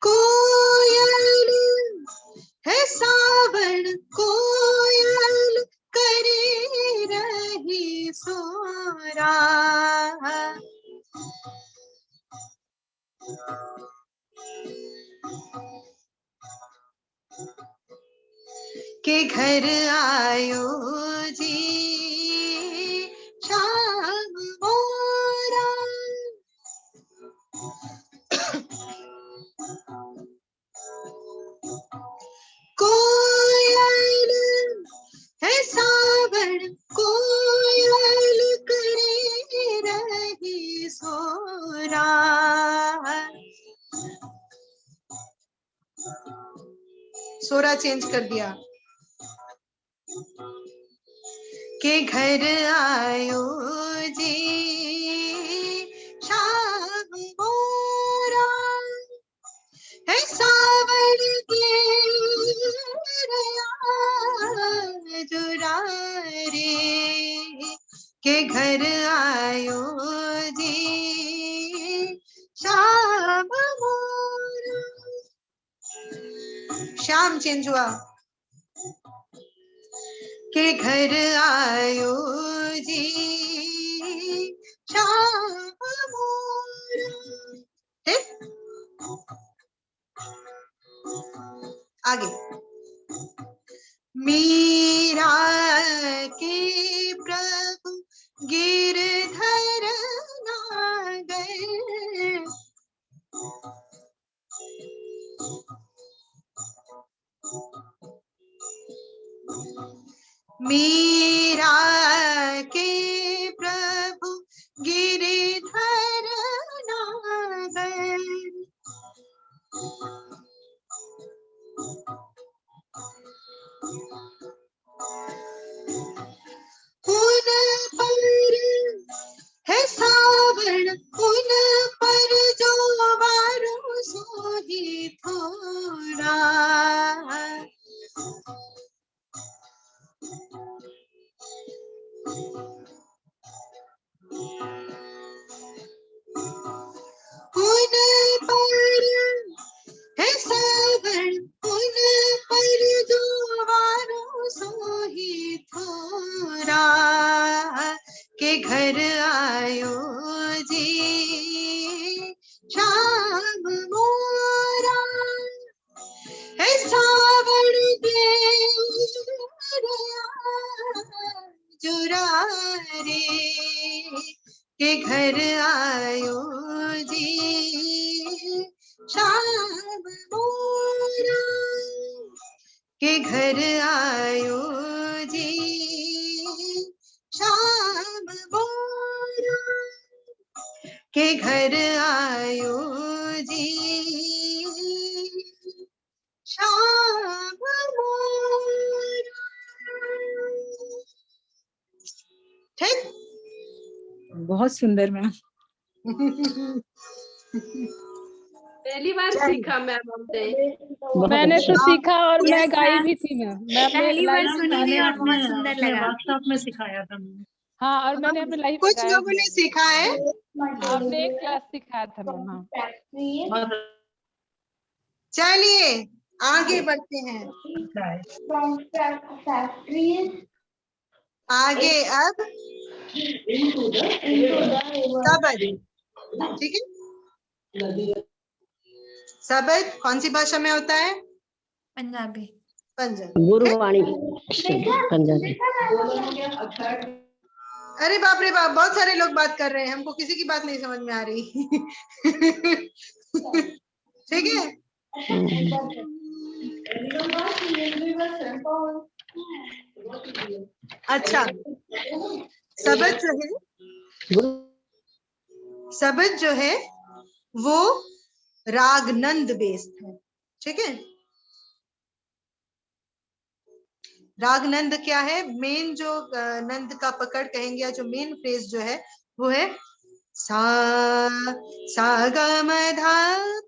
कोयल है सावन कोयल करे रही सोरा। के घर आयो जी श्याम मोरा। कोयल है सावन कोयल करे रही सोरा। सोरा चेंज कर दिया। के घर आयो जी श्याम मोरा। है सावन के जो रारी के घर आयो जी श्याम मोरा। श्याम चेंज हुआ। के घर आयो जी श्याम मोरा। ठीक, आगे। मीरा के प्रभु गिरधर नागर प्रभु गिरिधर नागर। उन पर है सावण, उन पर जो वारो सोही थोड़ा। उन पर है सावण, उन पर जो वारो सोही थोड़ा। के घर आयो जी श्याम मोरा, है सावण दे जुरा रे। के घर आयो जी श्याम मोरा, के घर आयो जी श्याम मोरा। के घर आयो जी श्याम मोरा। ठीक। बहुत सुंदर मैम। पहली बार सीखा मैम हमने। मैंने तो सीखा और मैं Yes, गाई ma'am. भी थी मैम। मैं अपने पहली बार लाइफ सुनी भी और बहुत सुंदर लगा। वर्कशॉप में सिखाया था मैंने। हाँ, और मैंने अपने लाइफ में कुछ गाया लोगों भी ने है। सीखा है। आपने एक क्लास सिखाया था मैम। हाँ, चलिए आगे बढ़ते हैं। आगे अब सबद, ठीक है। सबद कौन सी भाषा में होता है? पंजाबी। पंजाबी। गुरुवाणी पंजाबी। अरे बाप रे बाप, बहुत सारे लोग बात कर रहे हैं, हमको किसी की बात नहीं समझ में आ रही। ठीक है। अच्छा, सबद जो है, सबद जो है वो राग नंद बेस्ड है, ठीक है। राग नंद क्या है? मेन जो नंद का पकड़ कहेंगे या जो मेन फ्रेज जो है वो है सा, सा ग म ध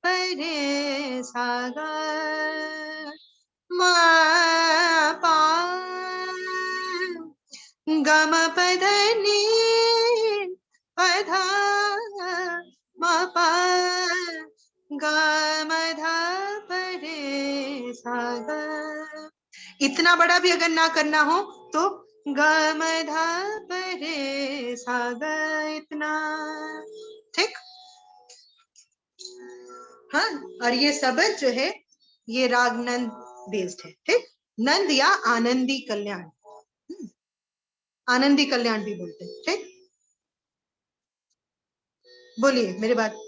प रे सा ग म पा ग म प ध नि प ध म प ग म ध प रे सा ग। इतना बड़ा भी अगर ना करना हो तो ग म ध प रे सा ग, इतना। ठीक। हाँ, और ये सबद जो है ये राग नंद बेस्ड है, ठीक। नंद या आनंदी कल्याण, आनंदी कल्याण भी बोलते हैं, ठीक। बोलिए मेरी बात।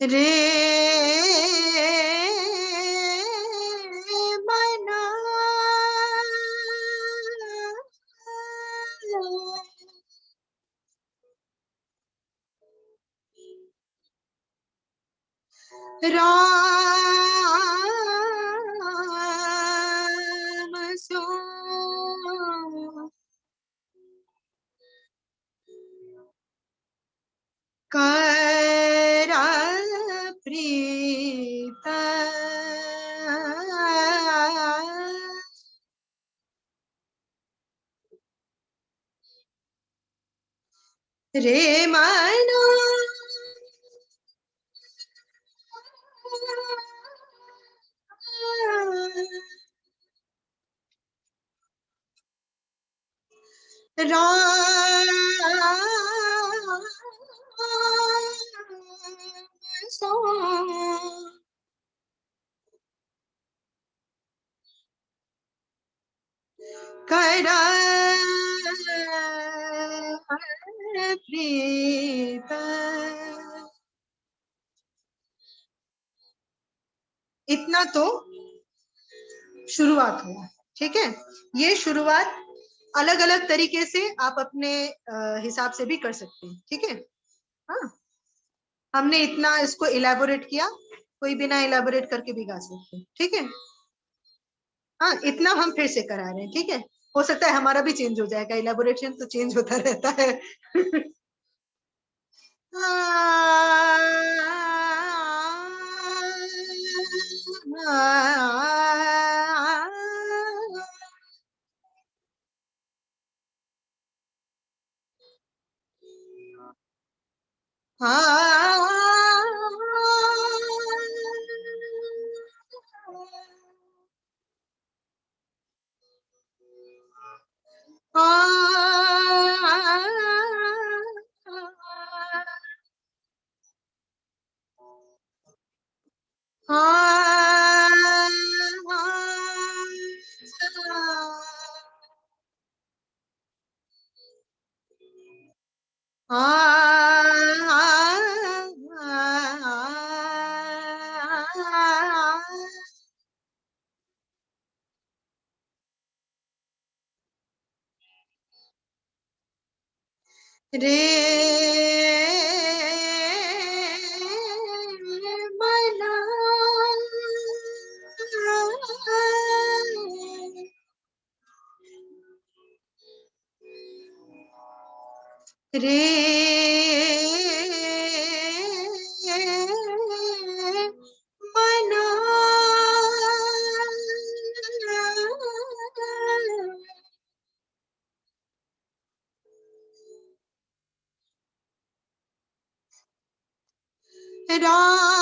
रे मना राम सो कर प्रीत रे मना राम सो कर प्रीत। इतना तो शुरुआत हुआ, ठीक है। ये शुरुआत अलग अलग तरीके से आप अपने हिसाब से भी कर सकते हैं, ठीक है। हाँ, हमने इतना इसको इलेबोरेट किया, कोई बिना इलेबोरेट करके भी गा सकते हैं, ठीक है। हाँ, इतना हम फिर से करा रहे हैं, ठीक है। हो सकता है हमारा भी चेंज हो जाएगा, इलेबोरेशन तो चेंज होता रहता है। रे मना रे मना राम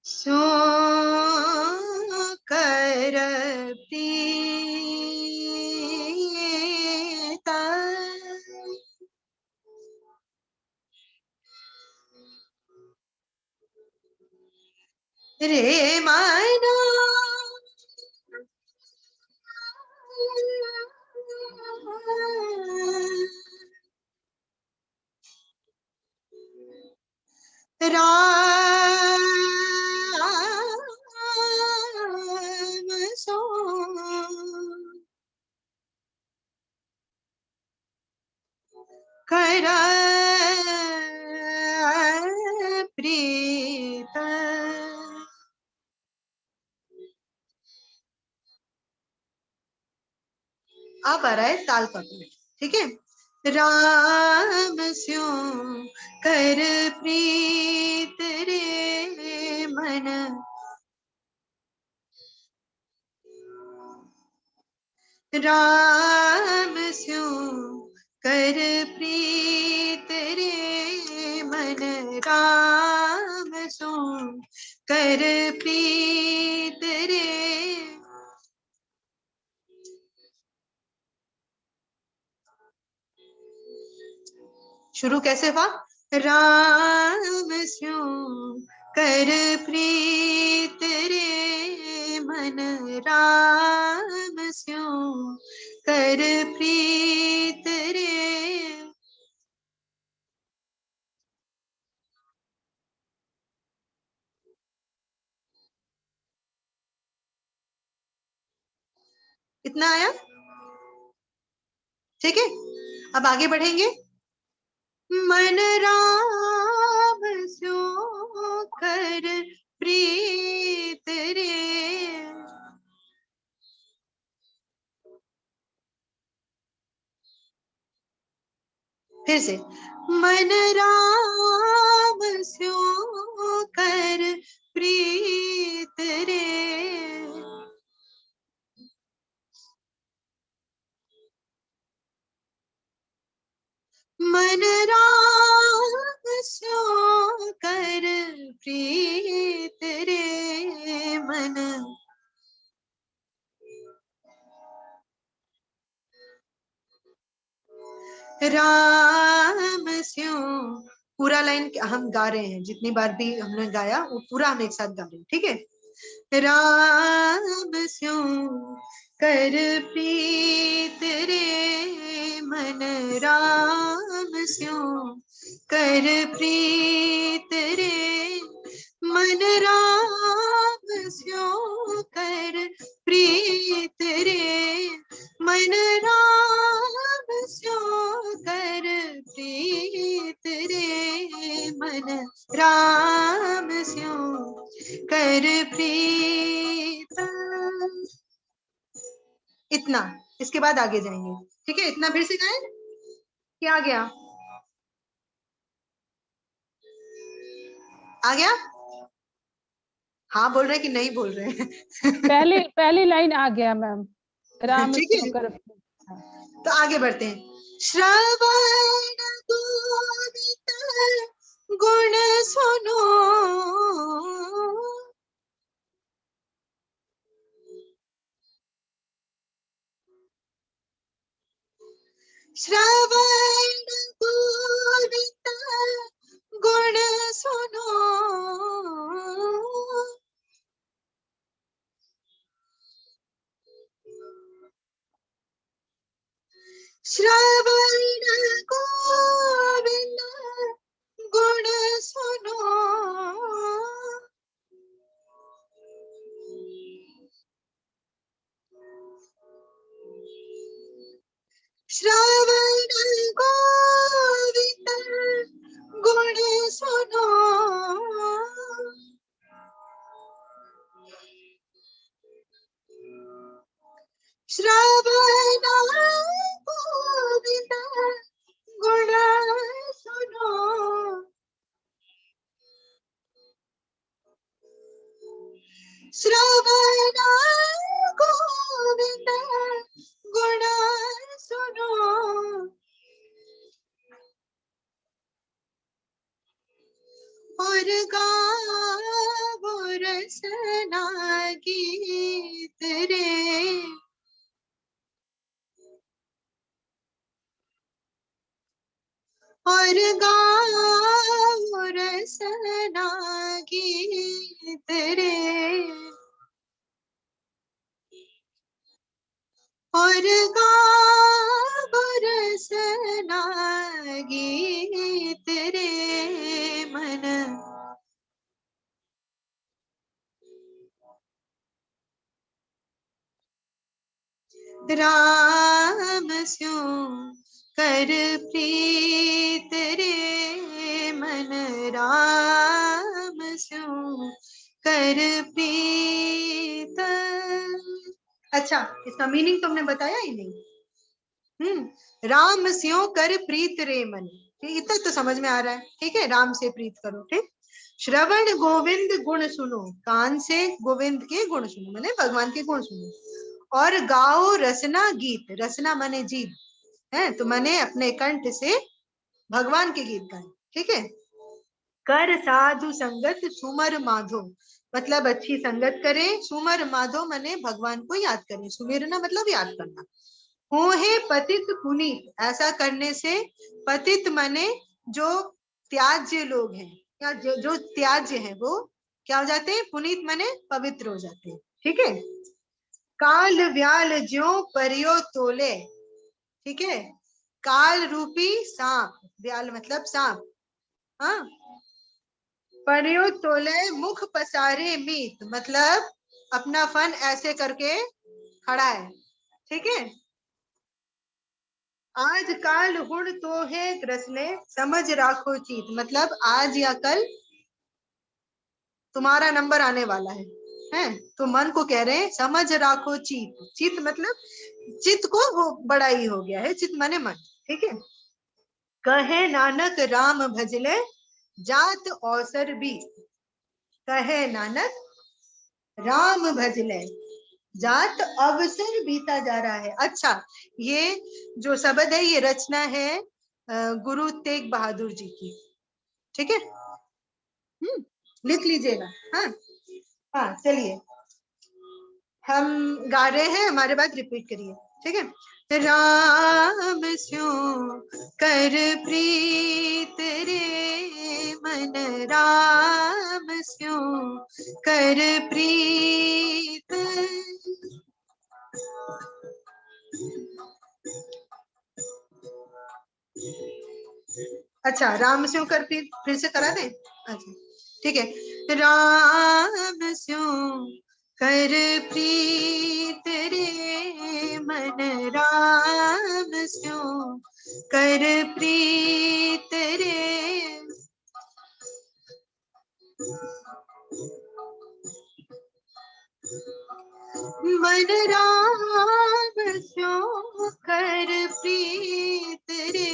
सो कर प्रीत रे मना राम सो कर प्रीत। अब आ रहा है ताल का बोल, ठीक है। राम स्यो कर प्रीत रे मन राम स्यो कर प्रीत रे मन राम सो कर प्रीत रे। शुरू कैसे हुआ? राम स्यो कर प्रीत रे मन राम स्यो कर प्रीत रे। इतना आया, ठीक है। अब आगे बढ़ेंगे। मन राम स्यो कर प्रीत रे फिर से, मन राम स्यो कर प्रीत रे, मन राम स्यो कर प्रीत रे, मन राम स्यो। पूरा लाइन हम गा रहे हैं, जितनी बार भी हमने गाया वो पूरा हम एक साथ गा रहे हैं, ठीक है। राम स्यो कर प्रीत रे, मन राम स्यो कर प्रीत रे, मन राम स्यो कर प्रीत रे, मन राम स्यो कर प्रीत रे, मन राम स्यो कर प्रीत। इतना, इसके बाद आगे जाएंगे, ठीक है। इतना फिर से गाएं, क्या आ गया? आ गया? हाँ बोल रहे कि नहीं बोल रहे हैं? पहली लाइन आ गया मैम, राम ठीक है, स्यो कर। तो आगे बढ़ते हैं। श्रवण गोविंद गुण सुनो, श्रवण गोविंद गुण सुनो, श्रवण गोविंद गुण सुनो, श्रवण गोविंद गुण सुनो, श्रवण गोविंद गुण सुनो, श्रवण गोविंद गुण सुनो, और गावो रसना गीत रे, और गावो रसना गीत रे, और गावो रसना गीत रे, मन राम स्यो कर प्रीत रे, मन राम स्यो कर प्रीत। अच्छा, इसका मीनिंग तुमने बताया ही नहीं। राम स्यो कर प्रीत रे मन, इतना तो समझ में आ रहा है, ठीक है। राम से प्रीत करो, ठीक। श्रवण गोविंद गुण सुनो, कान से गोविंद के गुण सुनो, माने भगवान के गुण सुनो, और गाओ रसना गीत, रसना माने जीव है, तो माने अपने कंठ से भगवान के गीत गाए, ठीक है। कर साधु संगत सुमर माधो, मतलब अच्छी संगत करे, सुमर माधो माने भगवान को याद करें, सुमिरना मतलब याद करना। हो हे पतित पुनीत, ऐसा करने से पतित माने जो त्याज्य लोग हैं, या जो त्याज्य हैं वो क्या हो जाते हैं? पुनीत माने पवित्र हो जाते हैं, ठीक है। काल व्याल ज्यो परियो तोले, ठीक है। काल रूपी सांप, व्याल मतलब सांप, हाँ। परियो तोले मुख पसारे मीत, मतलब अपना फन ऐसे करके खड़ा है, ठीक है। आज काल हुण तो है कृष्ण समझ राखो चीत, मतलब आज या कल तुम्हारा नंबर आने वाला है, तो मन को कह रहे हैं समझ राखो चित, चित मतलब चित को वो बड़ा ही हो गया है, चित माने मन, ठीक है। कहे नानक राम भजले जात अवसर भी। कहे नानक राम भजले जात अवसर बीता जा रहा है। अच्छा, ये जो शब्द है ये रचना है गुरु तेग बहादुर जी की। ठीक है, लिख लीजिएगा। हाँ हाँ, चलिए हम गा रहे हैं, हमारे बाद रिपीट करिए। ठीक है। राम स्यो कर प्रीत रे मन, राम स्यो कर प्रीत। अच्छा, राम स्यो कर प्रीत फिर से करा दें। अच्छा ठीक है। राम स्यो कर प्रीत रे मन, राम स्यो कर प्रीत रे। मन राम स्यो कर प्रीत रे।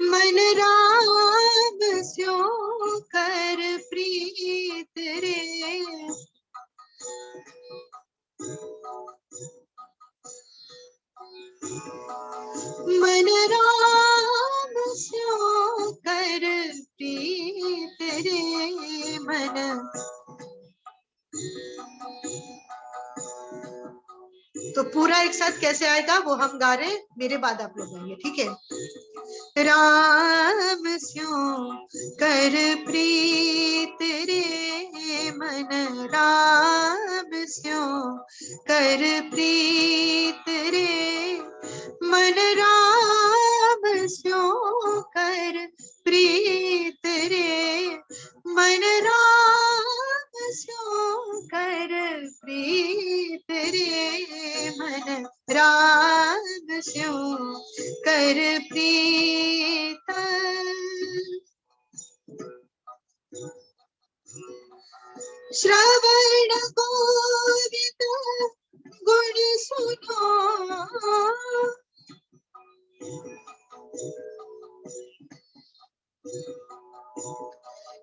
मन राम स्यो कर प्रीत रे। मन राम स्यो कर प्रीत रे मन। तो पूरा एक साथ कैसे आएगा वो हम गा रहे, मेरे बाद आप लोग गाएंगे। ठीक है। राम स्यो कर प्रीत रे मन, राम स्यो कर प्रीत रे मन, राम स्यो कर प्रीत रे मन, राम स्यो कर प्रीत रे मन, राम स्यो कर प्रीत। श्रवण गोविंद गुण सुनो,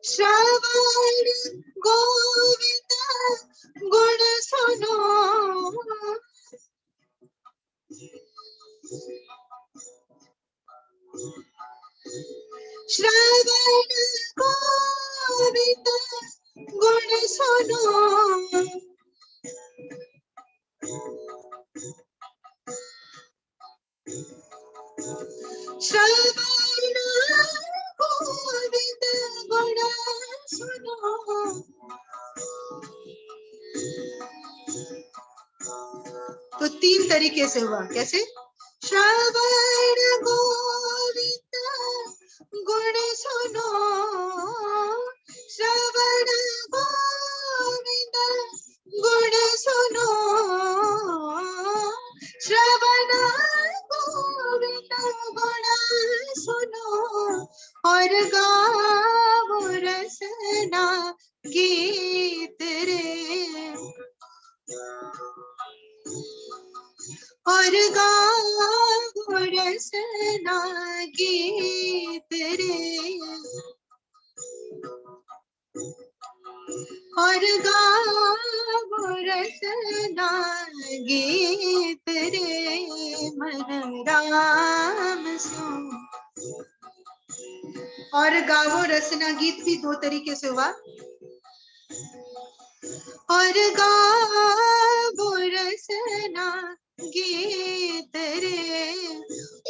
श्रवण गोविंद गुण सुनो, श्रवण गोविंद गुण सुनो। श्रवण गोविंद गुण सुनो। तो तीन तरीके से हुआ, कैसे? श्रवण गोविंद गुण सुनो, श्रवण गोविंद गुण सुनो, श्रवण गोविंद गुण सुनो और गाओ रसना गीत रे, और गाओ रसना गीत रे, और गाओ रसना गीत रे मन, राम सो। और गावो रसना गीत भी दो तरीके से हुआ। और गावो रसना गीत रे,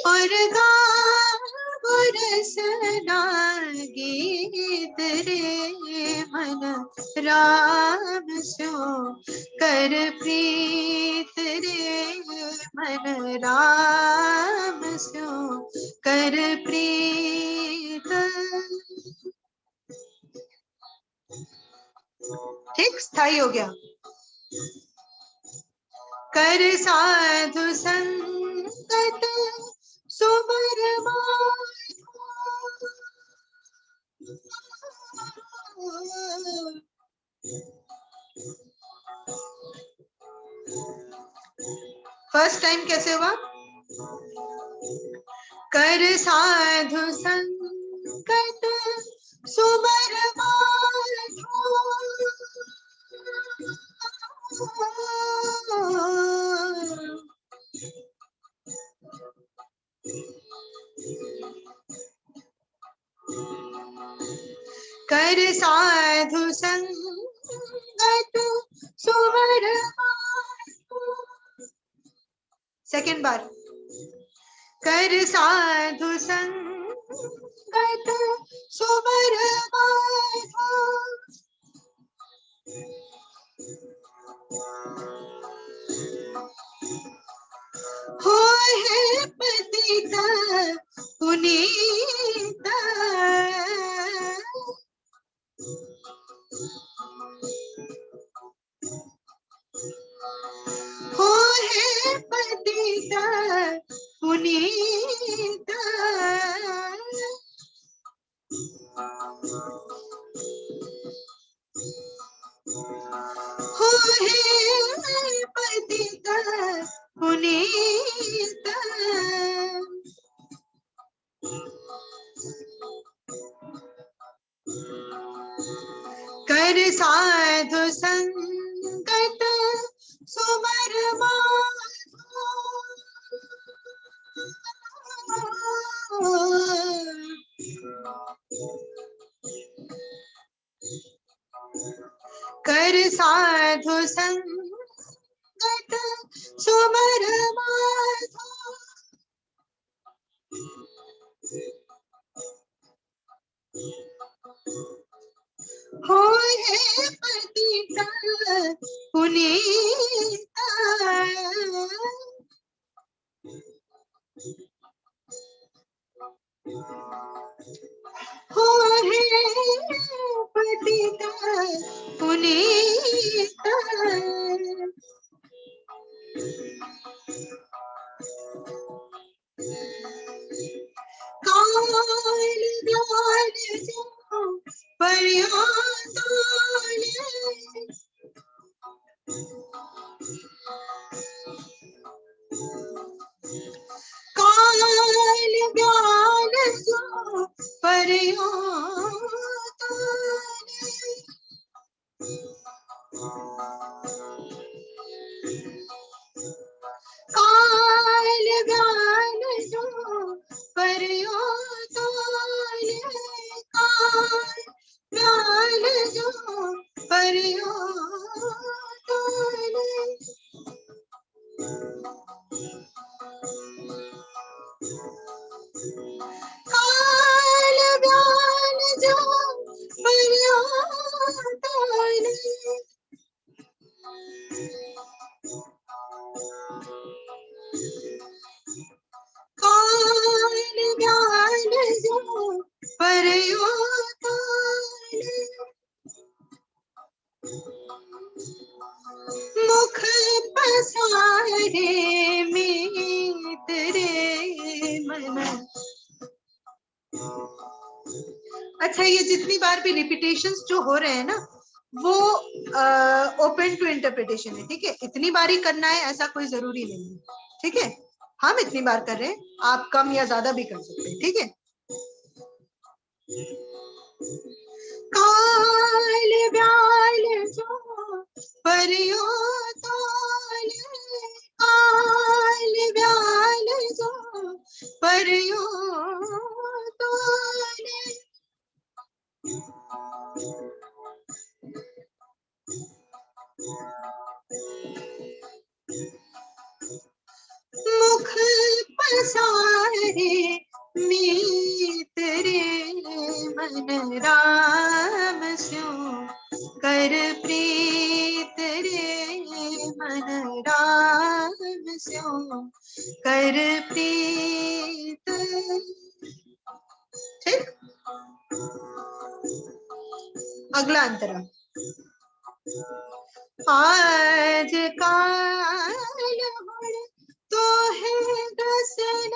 और गावो रसना गीत रे मन, राम सो कर प्रीत रे मन, राम सो कर प्रीत। ठीक, स्थाई हो गया। कर साधु संगत सुबर फर्स्ट टाइम कैसे हुआ? कर साधु संकट सुबर कर साधु संगत सुवर। सेकेंड बार, कर साधु संगत सुवर हो है पतित पुनीत हो है पतित पुनीत हो है पतित पुनीत कर साधु संगत सुमर कर साधु संगत सुमर हो है पतित पुनीत हो है पतित पुनीत काल ज्ञान जो पर्यादान काल ज्ञान जो पर्यादान काल ज्ञान जो पर्यादान काल ज्ञान जो पर्यादान काल ज्ञान जो पर्यादान काल ज्ञान जो पर्यादान मुख पसारे मित्र मन। अच्छा, ये जितनी बार भी रिपीटेशंस जो हो रहे हैं ना, वो ओपन टू इंटरप्रिटेशन है, ठीक है? इतनी बार ही करना है ऐसा कोई जरूरी नहीं है, ठीक है? हम इतनी बार कर रहे हैं, आप कम या ज्यादा भी कर सकते हैं, ठीक है? काल व्याल जो पर्यादान काल व्याल जो पर्यादान मुख पसारे मित्र मन राम स्यो कर प्रीत रे मन राम स्यो कर प्रीत। ठीक, अगला अंतरा। आज काल हुण तो है दसन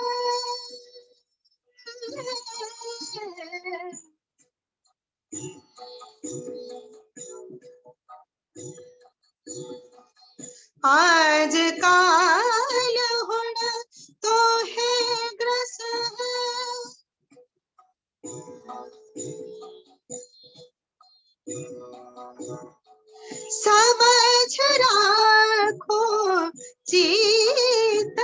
आज काल समझ राखो चित,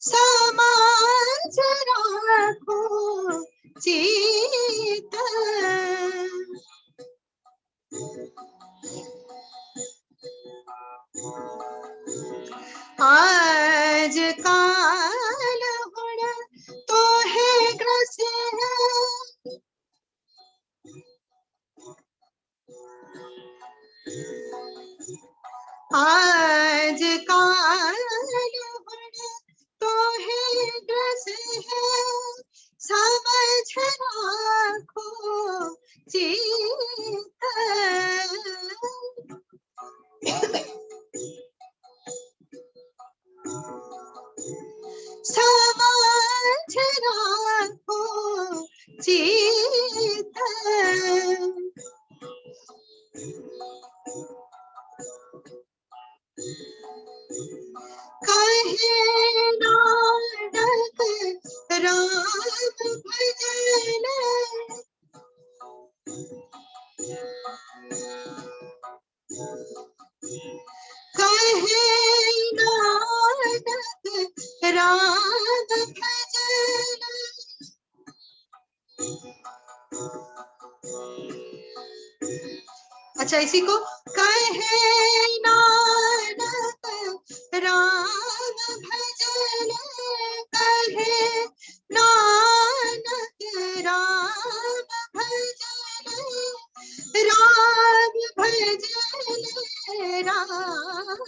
समझ राखो चित, आज काल गुण तो है ग्रसे है, आज काल गुण तो है ग्रसे है, समझ राखो चित, समझ राखो चित, कहे नानक राम भजन, कहे नानक राम भजन, अच्छा इसी को, कहे नानक राम भजन, कहे नानक राम भजन, राम भजन, राम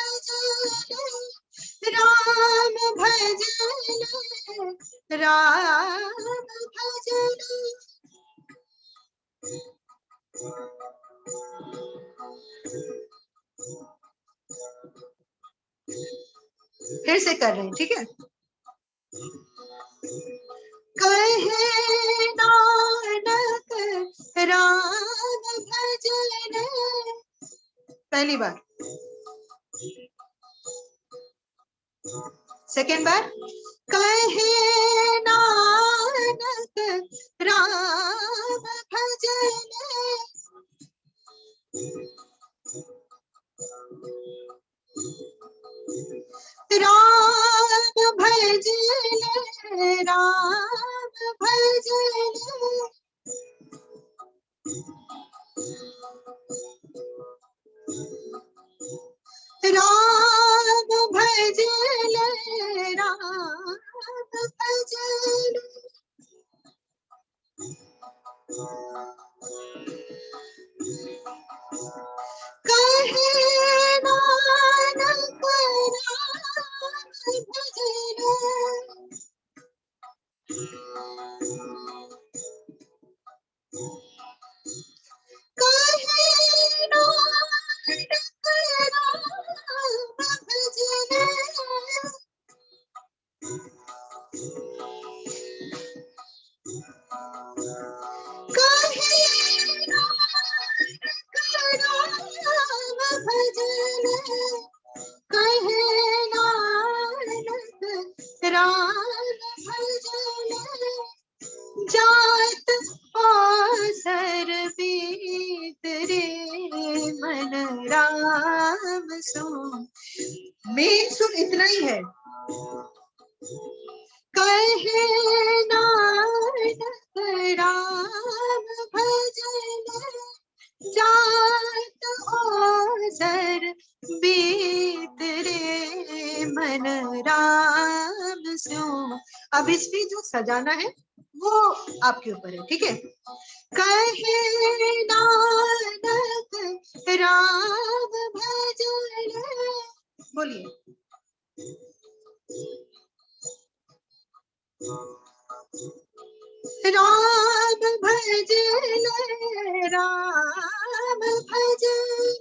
भजन, राम भजन, राम भजन। फिर से कर रहे हैं, ठीक है। कहे नानक राम भजन, पहली बार, सेकेंड बार, कहे नानक राम भजन, राम भजन, राम भजन, राम भजन, राम भजन, कहे नानक राम भजन, कहे नानक राम भजन, कहे नानक राम भजन, कहे नानक राम भजन, जात पासर बीत रे मन राम सो, मेन सुर इतना ही है, कहे नानक राम भजन, जात ओसर बीत रे मन राम सो। अब इसमें जो सजाना है वो आपके ऊपर है, ठीक है। कहे नानक राम भजन, बोलिए, राम भजन, राम भजन,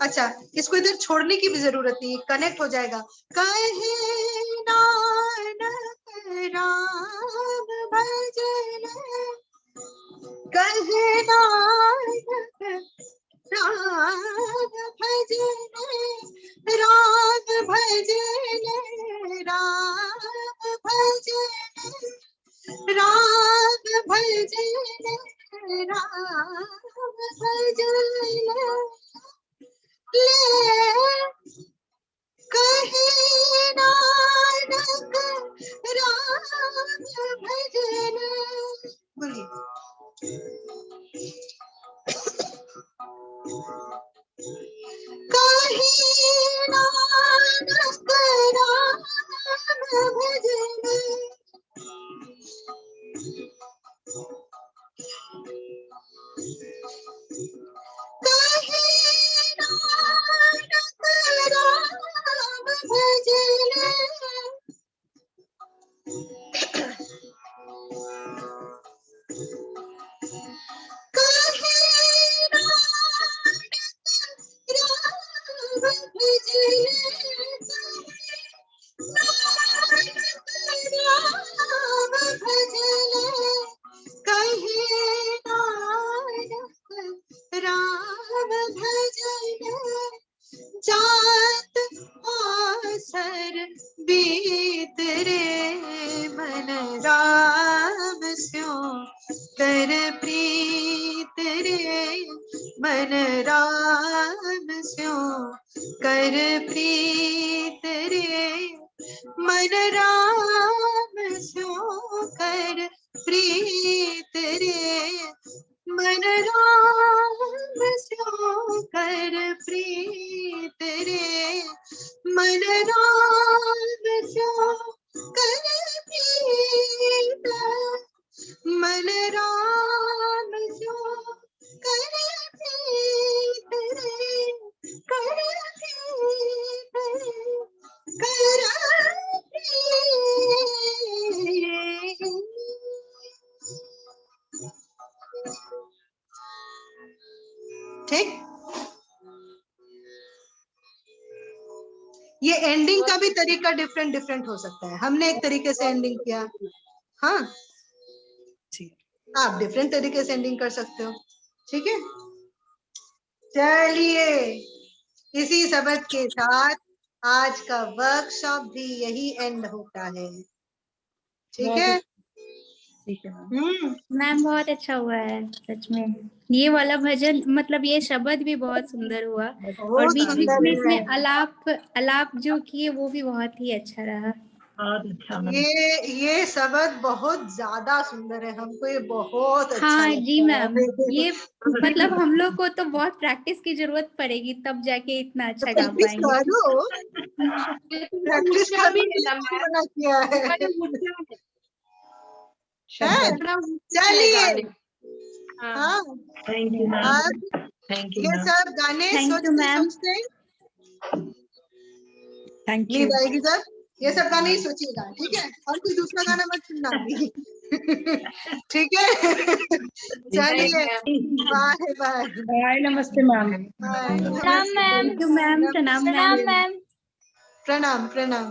अच्छा इसको इधर छोड़ने की भी जरूरत नहीं, कनेक्ट हो जाएगा। कहे नानक राम भजन, कहे राम भजन ले कहे नानक राम भजन। बोलिए। कहे नानक राम भजन कहे नानक राम भजन कहे नानक राम भजन राम भजन कहे नानक राम भजन जात आसर बीत रे मन राम स्यो कर प्रीत रे मन राम स्यो कर प्रीत रे मन राम स्यो कर प्रीत रे मन राम स्यो कर प्रीत रे मन राम स्यो कर प्रीत मन राम स्यो कर प्रीत रे कर प्रीत रे कर प्रीत। ठीक। ये एंडिंग का भी तरीका डिफरेंट डिफरेंट हो सकता है। हमने एक तरीके से एंडिंग किया, हाँ आप डिफरेंट तरीके से एंडिंग कर सकते हो। ठीक है, चलिए इसी शब्द के साथ आज का वर्कशॉप भी यही एंड होता है। ठीक है। मैम बहुत अच्छा हुआ है सच में। ये वाला भजन मतलब ये शब्द भी बहुत सुंदर हुआ और बहुत बीच बीच सुंदर में है। इसमें अलाप जो किए वो भी बहुत ही अच्छा रहा। बहुत अच्छा मैम। ये शब्द बहुत ज्यादा सुंदर है, हमको ये बहुत अच्छा हाँ लगता जी है। मैम, ये मतलब हम लोग को तो बहुत प्रैक्टिस की जरूरत पड़ेगी तब जाके इतना अच्छा गा प्रैक्टिस पाएंगे। करो, प्रैक्टिस मुद्रा भी करने है ना के लिए मैम, मना किया है। मुद्रा है। हैं? मुद्रा है चलिए गाने। हाँ हाँ थैंक यू मैम। अब थैंक यू ये मैम। सब गाने Thank you, सोचते ma'am. सोचते थैंक नींद आएगी सर। ये सब गाने ही सोचिएगा, ठीक है, और कोई दूसरा गाना मत सुनना अभी। ठीक है, चलिए बाय बाय बाय, नमस्ते मैम। बाय। प्रणाम मैम। Thank you ma'am. प्रणाम मैम। प्रणाम प्रणाम।